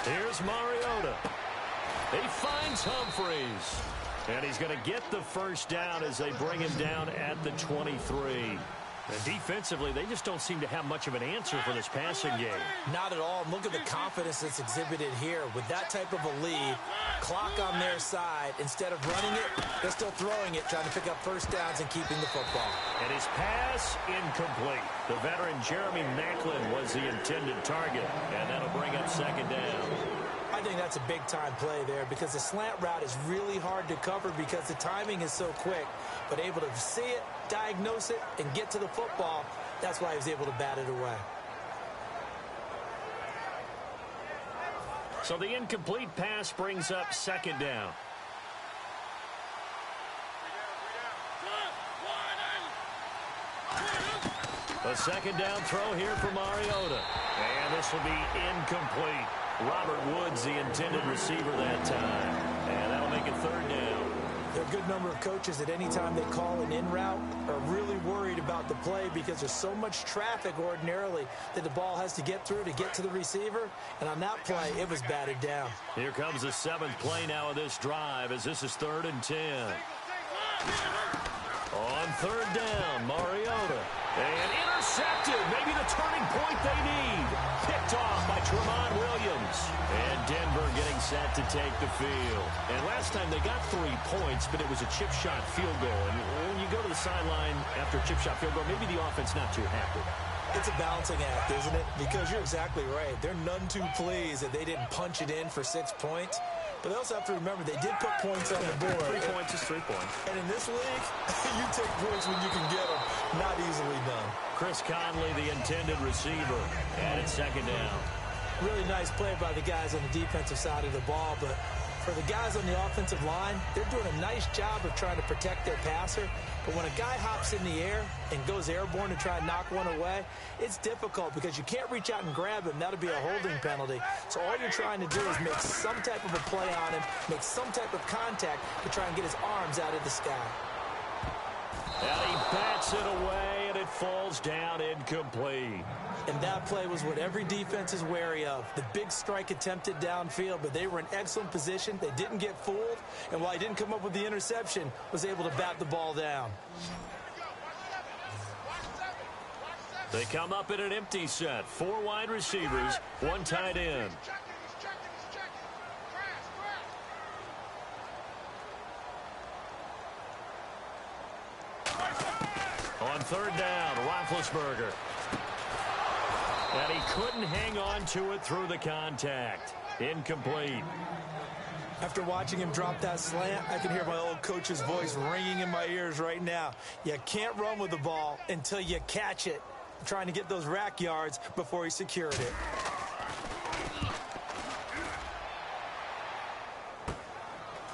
Here's Mariota. He finds Humphreys. And he's going to get the first down as they bring him down at the 23. And defensively, they just don't seem to have much of an answer for this passing game. Not at all. Look at the confidence that's exhibited here. With that type of a lead, clock on their side, instead of running it, they're still throwing it, trying to pick up first downs and keeping the football. And his pass incomplete. The veteran Jeremy Maclin was the intended target, and that'll bring up second down. I think that's a big-time play there because the slant route is really hard to cover because the timing is so quick. But able to see it, diagnose it, and get to the football, that's why he was able to bat it away. So the incomplete pass brings up second down. A second down throw here for Mariota. And this will be incomplete. Robert Woods, the intended receiver that time. And that'll make it third down. There are a good number of coaches that any time they call an in route are really worried about the play because there's so much traffic ordinarily that the ball has to get through to get to the receiver. And on that play, it was batted down. Here comes the 7th play now of this drive as this is 3rd and 10. On third down, Mariota. And intercepted. Maybe the turning point they need. Picked off by Tramon Williams. And Denver getting set to take the field. And last time they got 3 points, but it was a chip shot field goal. And when you go to the sideline after a chip shot field goal, maybe the offense not too happy. It's a balancing act, isn't it? Because you're exactly right. They're none too pleased that they didn't punch it in for 6 points. But they also have to remember they did put points on the board. 3 points is 3 points. And in this league, you take points when you can get them. Not easily done. Chris Conley, the intended receiver. And it's second down. Really nice play by the guys on the defensive side of the ball. But for the guys on the offensive line, they're doing a nice job of trying to protect their passer. But when a guy hops in the air and goes airborne to try and knock one away, it's difficult because you can't reach out and grab him. That'll be a holding penalty. So all you're trying to do is make some type of a play on him, make some type of contact to try and get his arms out of the sky. And he bats it away, and it falls down incomplete. And that play was what every defense is wary of. The big strike attempted downfield, but they were in excellent position. They didn't get fooled, and while he didn't come up with the interception, was able to bat the ball down. They come up in an empty set. 4 wide receivers, 1 tight end. On third down, Roethlisberger. And he couldn't hang on to it through the contact. Incomplete. After watching him drop that slant, I can hear my old coach's voice ringing in my ears right now. You can't run with the ball until you catch it. Trying to get those rack yards before he secured it.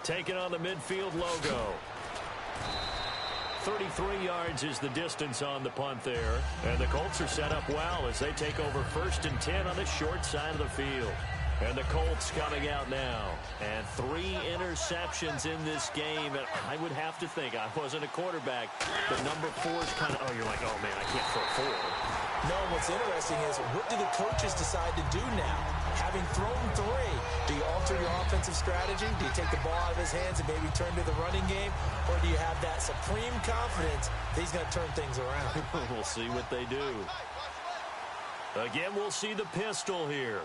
Taking on the midfield logo. 33 yards is the distance on the punt there. And the Colts are set up well as they take over 1st and 10 on the short side of the field. And the Colts coming out now. And 3 interceptions in this game. And I would have to think, I wasn't a quarterback, but number 4 is kind of, you're like, oh, man, I can't throw 4. No, what's interesting is what do the coaches decide to do now? Having thrown 3, do you alter your offensive strategy? Do you take the ball out of his hands and maybe turn to the running game? Or do you have that supreme confidence that he's going to turn things around? We'll see what they do. Again, we'll see the pistol here.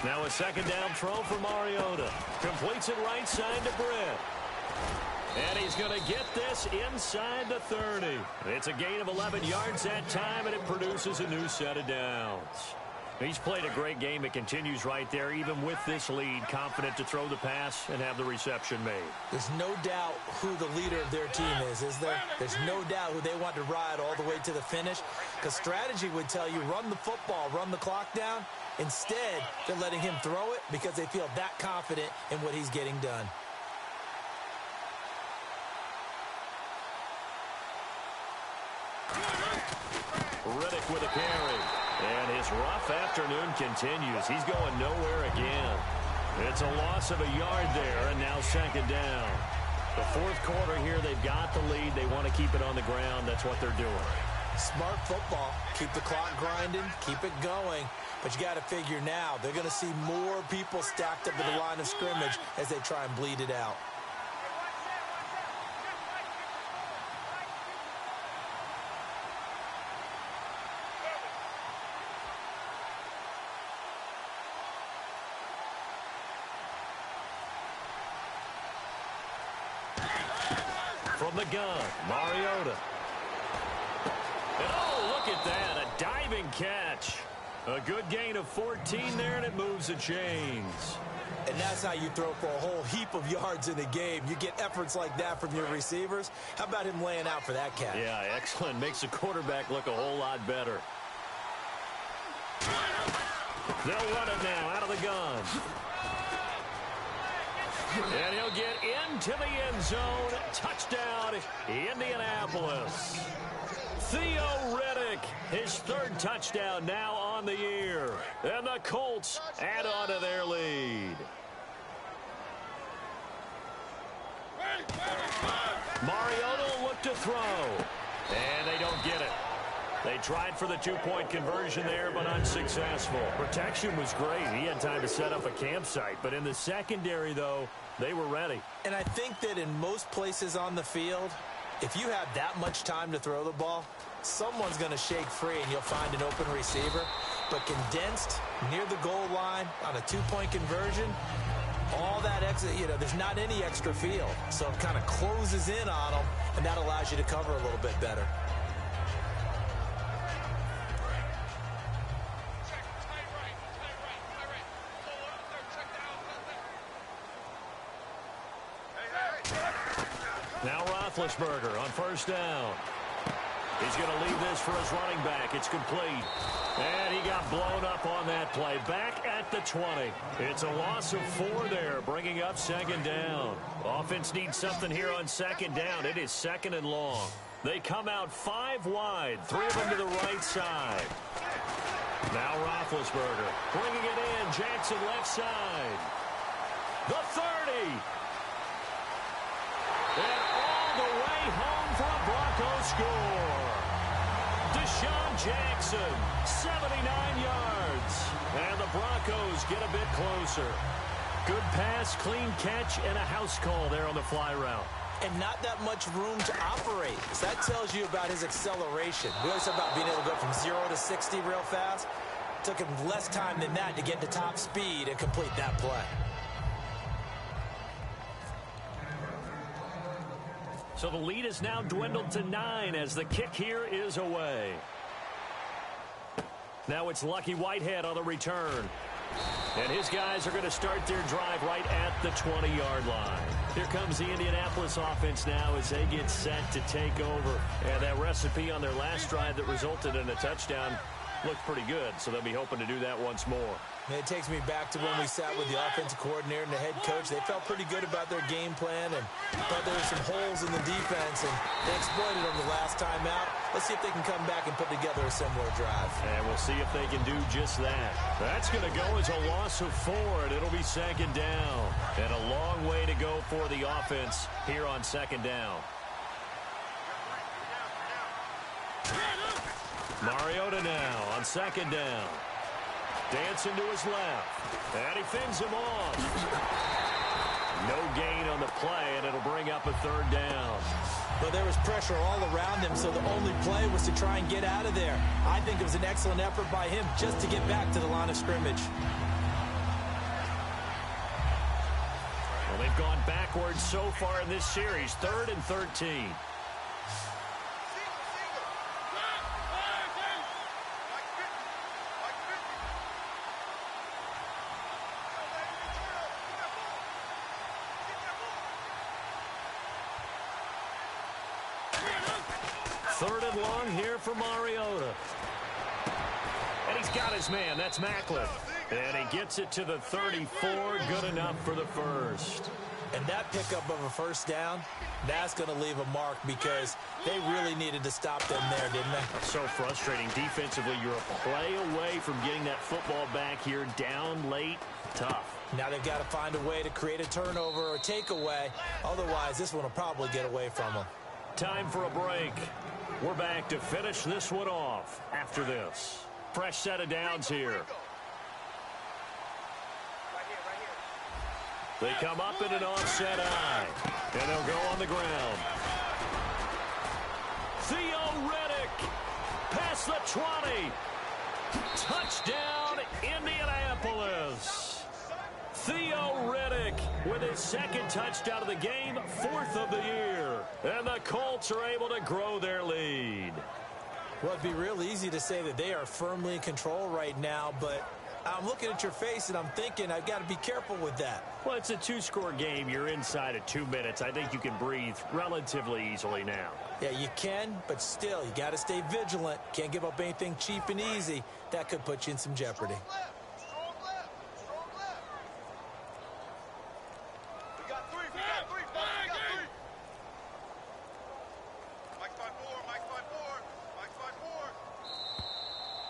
Now a second down throw for Mariota. Completes it right side to Britt. And he's going to get this inside the 30. It's a gain of 11 yards that time, and it produces a new set of downs. He's played a great game. It continues right there, even with this lead, confident to throw the pass and have the reception made. There's no doubt who the leader of their team is there? There's no doubt who they want to ride all the way to the finish, because strategy would tell you run the football, run the clock down. Instead, they're letting him throw it because they feel that confident in what he's getting done. Riddick with a carry. And his rough afternoon continues. He's going nowhere again. It's a loss of a yard there, and now second down. The 4th quarter here, they've got the lead. They want to keep it on the ground. That's what they're doing. Smart football. Keep the clock grinding. Keep it going. But you got to figure now, they're going to see more people stacked up at the line of scrimmage as they try and bleed it out. From the gun, Mariota. And oh, look at that, a diving catch. A good gain of 14 there, and it moves the chains. And that's how you throw for a whole heap of yards in a game. You get efforts like that from your receivers. How about him laying out for that catch? Yeah, excellent. Makes the quarterback look a whole lot better. They'll run it now out of the gun. And he'll get into the end zone. Touchdown, Indianapolis. Theo Riddick, his 3rd touchdown now on the year. And the Colts add on to their lead. Mariota will look to throw. And they don't get it. They tried for the 2-point conversion there, but unsuccessful. Protection was great. He had time to set up a campsite. But in the secondary, though, they were ready. And I think that in most places on the field, if you have that much time to throw the ball, someone's going to shake free and you'll find an open receiver. But condensed near the goal line on a 2-point conversion, all that extra, there's not any extra field. So it kind of closes in on them, and that allows you to cover a little bit better. Now Roethlisberger on 1st down. He's going to leave this for his running back. It's complete. And he got blown up on that play. Back at the 20. It's a loss of 4 there, bringing up second down. Offense needs something here on second down. It is 2nd and long. They come out 5 wide, 3 of them to the right side. Now Roethlisberger bringing it in. Jackson left side. The 30. And all the way home for a Broncos score. Deshaun Jackson, 79 yards. And the Broncos get a bit closer. Good pass, clean catch, and a house call there on the fly route. and not that much room to operate. So that tells you about his acceleration. We always talk about being able to go from 0 to 60 real fast. It took him less time than that to get to top speed and complete that play. So the lead is now dwindled to 9 as the kick here is away. Now it's Lucky Whitehead on the return. And his guys are going to start their drive right at the 20-yard line. Here comes the Indianapolis offense now as they get set to take over. And that recipe on their last drive that resulted in a touchdown looked pretty good, so they'll be hoping to do that once more. It takes me back to when we sat with the offensive coordinator and the head coach. They felt pretty good about their game plan and thought there were some holes in the defense, and they exploited them the last time out. Let's see if they can come back and put together a similar drive. And we'll see if they can do just that. That's going to go as a loss of 4, and it'll be 2nd down. And a long way to go for the offense here on 2nd down. Mariota now on 2nd down. Dancing to his left. And he fins him off. No gain on the play, and it'll bring up a 3rd down. But there was pressure all around him, so the only play was to try and get out of there. I think it was an excellent effort by him just to get back to the line of scrimmage. Well, they've gone backwards so far in this series. 3rd and 13. Third and long here for Mariota. And he's got his man. That's Maclin. And he gets it to the 34. Good enough for the first. And that pickup of a 1st down, that's going to leave a mark because they really needed to stop them there, didn't they? That's so frustrating. Defensively, you're a play away from getting that football back here. Down late. Tough. Now they've got to find a way to create a turnover or takeaway. Otherwise, this one will probably get away from them. Time for a break. We're back to finish this one off after this. Fresh set of downs here. They come up in an offset eye, and they'll go on the ground. Theo Riddick past the 20. Touchdown, Indianapolis. Theo Riddick with his 2nd touchdown of the game, 4th of the year. And the Colts are able to grow their lead. Well, it'd be real easy to say that they are firmly in control right now, but I'm looking at your face and I'm thinking I've got to be careful with that. Well, it's a 2-score game. You're inside of 2 minutes. I think you can breathe relatively easily now. Yeah, you can, but still, you got to stay vigilant. Can't give up anything cheap and easy. That could put you in some jeopardy.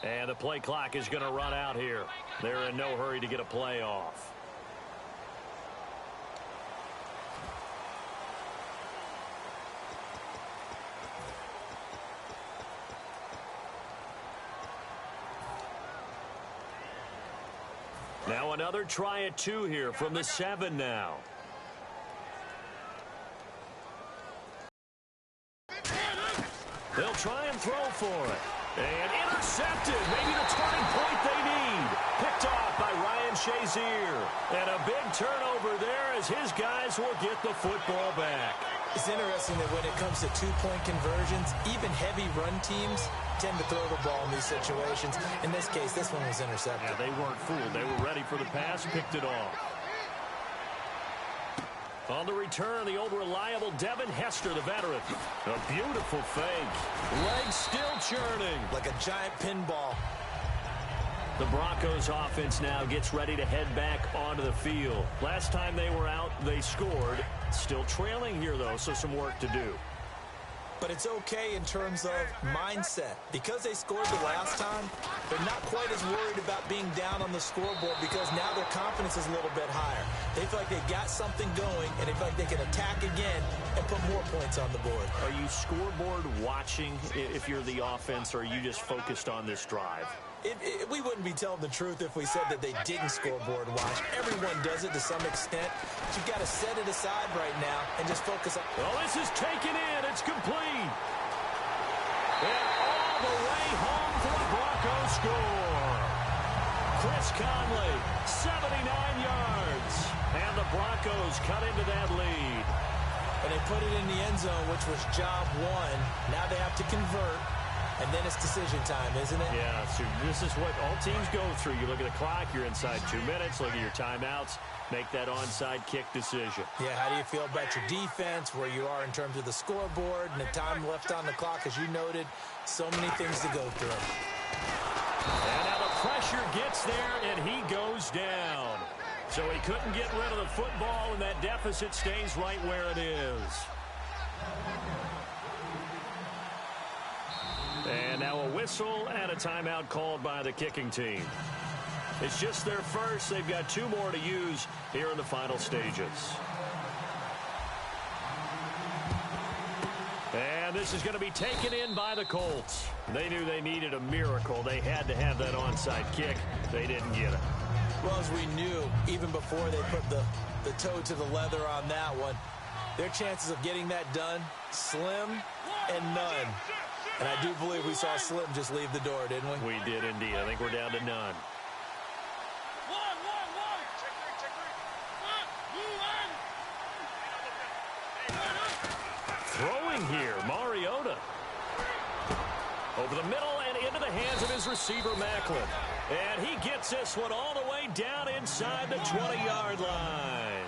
And the play clock is going to run out here. They're in no hurry to get a play off. Now another try at 2 here from the 7 now. They'll try and throw for it. And intercepted. Maybe the turning point they need. Picked off by Ryan Shazier. And a big turnover there as his guys will get the football back. It's interesting that when it comes to 2-point conversions, even heavy run teams tend to throw the ball in these situations. In this case, this one was intercepted. Yeah, they weren't fooled. They were ready for the pass, picked it off. On the return, the old reliable Devin Hester, the veteran. A beautiful fake. Legs still churning. Like a giant pinball. The Broncos offense now gets ready to head back onto the field. Last time they were out, they scored. Still trailing here, though, so some work to do. But it's okay in terms of mindset. Because they scored the last time, they're not quite as worried about being down on the scoreboard because now their confidence is a little bit higher. They feel like they've got something going, and they feel like they can attack again and put more points on the board. Are you scoreboard watching if you're the offense, or are you just focused on this drive? We wouldn't be telling the truth if we said that they didn't scoreboard watch. Everyone does it to some extent. But you've got to set it aside right now and just focus on... Well, this is taken in. It's complete. And all the way home for the Broncos score. Chris Conley, 79 yards. And the Broncos cut into that lead. And they put it in the end zone, which was job one. Now they have to convert. And then it's decision time, isn't it? Yeah, so this is what all teams go through. You look at the clock, you're inside 2 minutes, look at your timeouts, make that onside kick decision. Yeah, how do you feel about your defense, where you are in terms of the scoreboard, and the time left on the clock, as you noted, so many things to go through. And now the pressure gets there, and he goes down. So he couldn't get rid of the football, and that deficit stays right where it is. And now a whistle and a timeout called by the kicking team. It's just their first. They've got 2 more to use here in the final stages. And this is going to be taken in by the Colts. They knew they needed a miracle. They had to have that onside kick. They didn't get it. Well, as we knew, even before they put the toe to the leather on that one, their chances of getting that done, slim and none. And I do believe we saw Slim just leave the door, didn't we? We did indeed. I think we're down to none. Throwing here, Mariota. Over the middle and into the hands of his receiver, Macklin. And he gets this one all the way down inside the 20-yard line.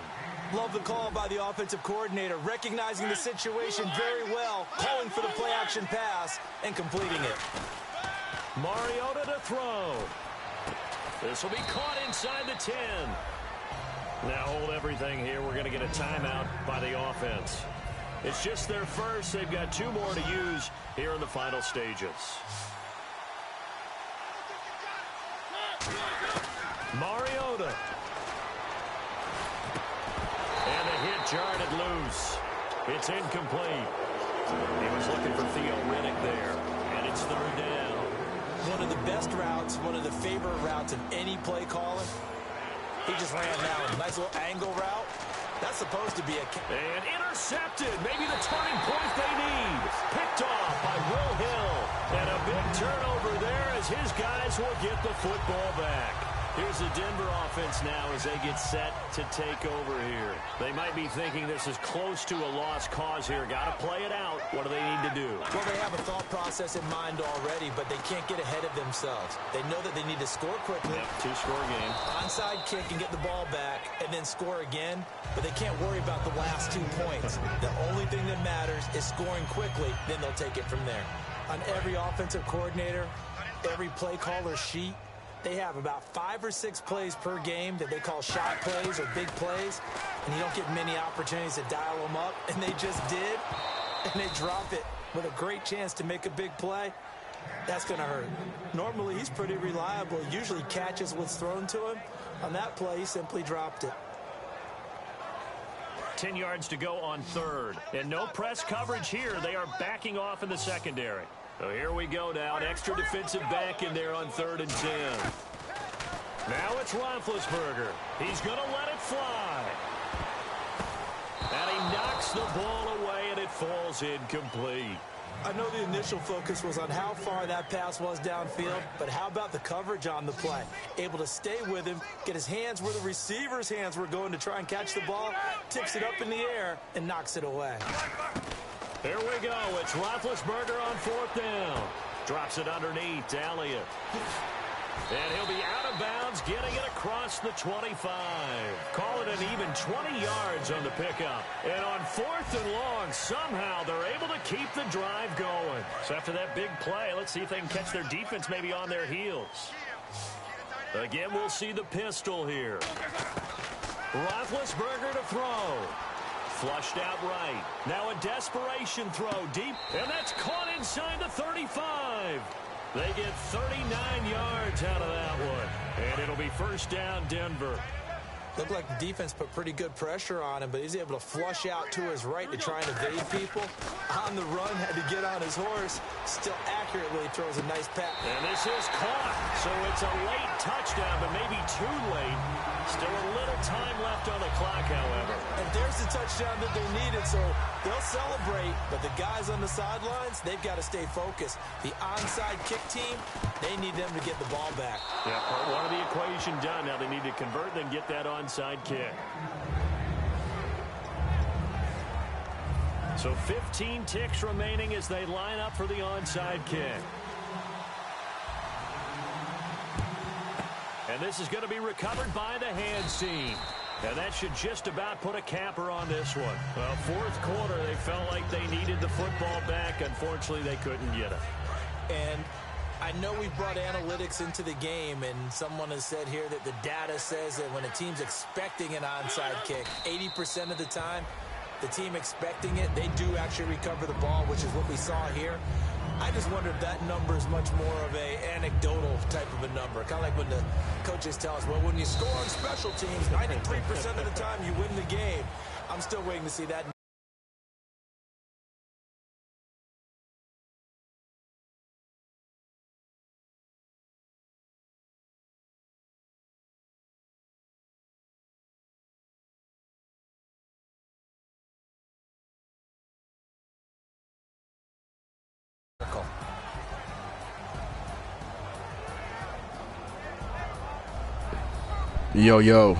Love the call by the offensive coordinator, recognizing the situation very well, calling for the play-action pass, and completing it. Mariota to throw. This will be caught inside the 10. Now hold everything here. We're going to get a timeout by the offense. It's just their first. They've got 2 more to use here in the final stages. Mariota. And the hit jarred it loose. It's incomplete. He was looking for Theo Riddick there. And it's 3rd down. One of the best routes, one of the favorite routes of any play caller. He just ran down a nice little angle route. That's supposed to be a... And intercepted. Maybe the turning point they need. Picked off by Will Hill. And a big turnover there as his guys will get the football back. Here's the Denver offense now as they get set to take over here. They might be thinking this is close to a lost cause here. Got to play it out. What do they need to do? Well, they have a thought process in mind already, but they can't get ahead of themselves. They know that they need to score quickly. Yep, 2-score game. Onside kick and get the ball back and then score again, but they can't worry about the last 2 points. The only thing that matters is scoring quickly, then they'll take it from there. On every offensive coordinator, every play caller sheet, they have about 5 or 6 plays per game that they call shot plays or big plays, and you don't get many opportunities to dial them up, and they just did, and they drop it with a great chance to make a big play. That's going to hurt. Normally, he's pretty reliable. Usually catches what's thrown to him. On that play, he simply dropped it. 10 yards to go on 3rd. And no press coverage here. They are backing off in the secondary. So here we go now. An extra defensive back in there on 3rd and 10. Now it's Roethlisberger. He's going to let it fly. And he knocks the ball away, and it falls incomplete. I know the initial focus was on how far that pass was downfield, but how about the coverage on the play? Able to stay with him, get his hands where the receiver's hands were going to try and catch the ball, tips it up in the air, and knocks it away. Here we go. It's Roethlisberger on 4th down. Drops it underneath to Elliott. And he'll be out of bounds, getting it across the 25. Call it an even 20 yards on the pickup. And on 4th and long, somehow they're able to keep the drive going. So after that big play, let's see if they can catch their defense maybe on their heels. Again, we'll see the pistol here. Roethlisberger to throw. Flushed out right. Now a desperation throw deep, and that's caught inside the 35. They get 39 yards out of that one, and it'll be 1st down Denver. Looked like the defense put pretty good pressure on him, but he's able to flush out to his right to try and evade people. On the run, had to get on his horse. Still accurately throws a nice pass. And this is caught. So it's a late touchdown, but maybe too late. Still a little time left on the clock, however. And there's the touchdown that they needed, so they'll celebrate. But the guys on the sidelines, they've got to stay focused. The onside kick team, they need them to get the ball back. Yeah, part one of the equation done. Now they need to convert, then get that onside kick. So 15 ticks remaining as they line up for the onside kick. And this is going to be recovered by the hands team. And that should just about put a capper on this one. Well, fourth quarter, they felt like they needed the football back. Unfortunately, they couldn't get it. And I know we've brought analytics into the game, and someone has said here that the data says that when a team's expecting an onside kick, 80% of the time, the team expecting it, they do actually recover the ball, which is what we saw here. I just wonder if that number is much more of a anecdotal type of a number. Kind of like when the coaches tell us, well, when you score on special teams, 93% of the time you win the game. I'm still waiting to see that. Yo, yo.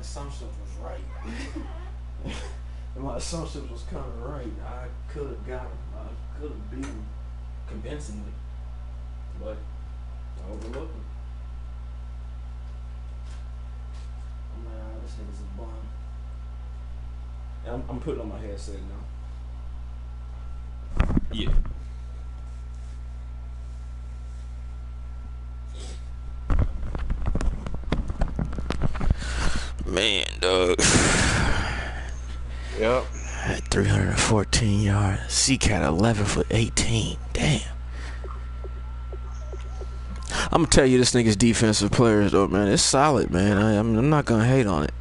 assumptions was right. And my assumptions was kind of right. I could have got him. I could have beat him convincingly. But I overlooked him. I'm like, ah, this nigga's a bum. And I'm putting on my headset now. Yeah. Man, dog. Yep. 314 yards. C-Cat 11 for 18. Damn. I'm gonna tell you, this nigga's defensive players though, man. It's solid, man. I'm not gonna hate on it.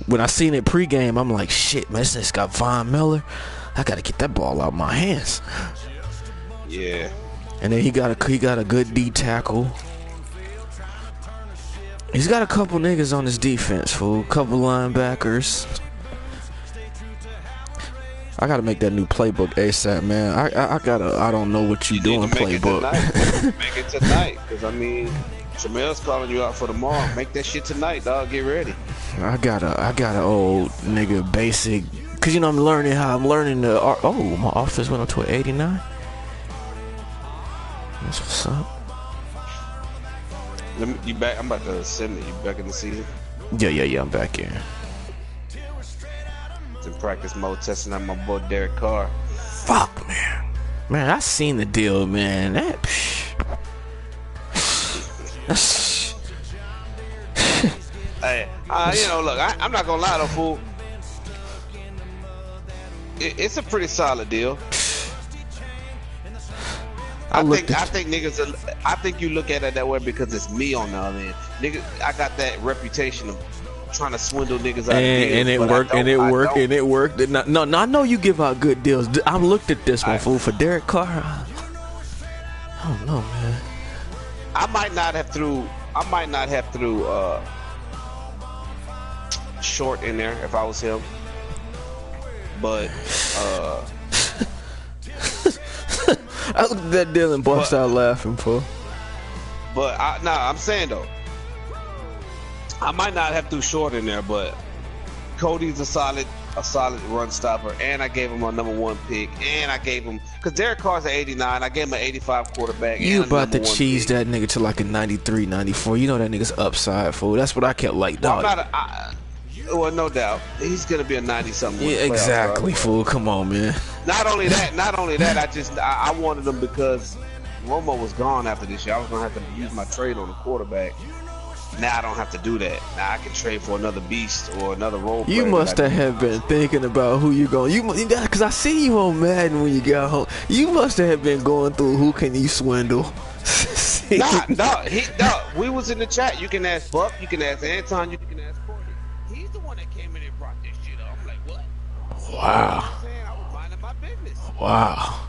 When I seen it pregame, I'm like, shit, man. This nigga's got Von Miller. I gotta get that ball out of my hands. Yeah. And then he got a good D tackle. He's got a couple niggas on his defense, fool. Couple linebackers. I gotta make that new playbook ASAP, man. I don't know what you doing playbook. Make it tonight, because I mean, Jamel's calling you out for tomorrow. Make that shit tonight, dog. Get ready. I got a old nigga basic, cause you know I'm learning the art. Oh, my offense went up to an 89. That's what's up. You back? I'm about to send it. You back in the season? Yeah. I'm back in. It's in practice mode, testing out my boy Derek Carr. Fuck, man. I seen the deal, man. Hey, you know, look, I'm not gonna lie though, fool. It's a pretty solid deal. I think you look at it that way because it's me on the other end. Nigga, I got that reputation of trying to swindle niggas out of deals, and it worked. No, I know you give out good deals. I looked at this one, fool, for Derek Carr. I don't know, man. I might not have threw Short in there if I was him, but I looked at that deal and bust out laughing, fool. But I'm saying though, I might not have threw Short in there, but Cody's a solid run stopper, and I gave him a #1 pick, and I gave him, because Derek Carr's an 89, I gave him an 85 quarterback. You about to cheese that nigga to like a 93, 94. You know that nigga's upside, fool. That's what I kept like, dog. Well, no doubt, he's gonna be a 90-something. Yeah, exactly, fool. Come on, man. Not only that, I wanted him because Romo was gone after this year. I was gonna have to use my trade on the quarterback. Now I don't have to do that. Now I can trade for another beast or another role player. You must have been thinking about who you going. Because I see you on Madden when you got home. You must have been going through who can you swindle. No. We was in the chat. You can ask Buck. You can ask Anton. You can ask Courtney. He's the one that came in and brought this shit up. I'm like, what? Wow. You know what I'm saying? I was minding my business. Wow.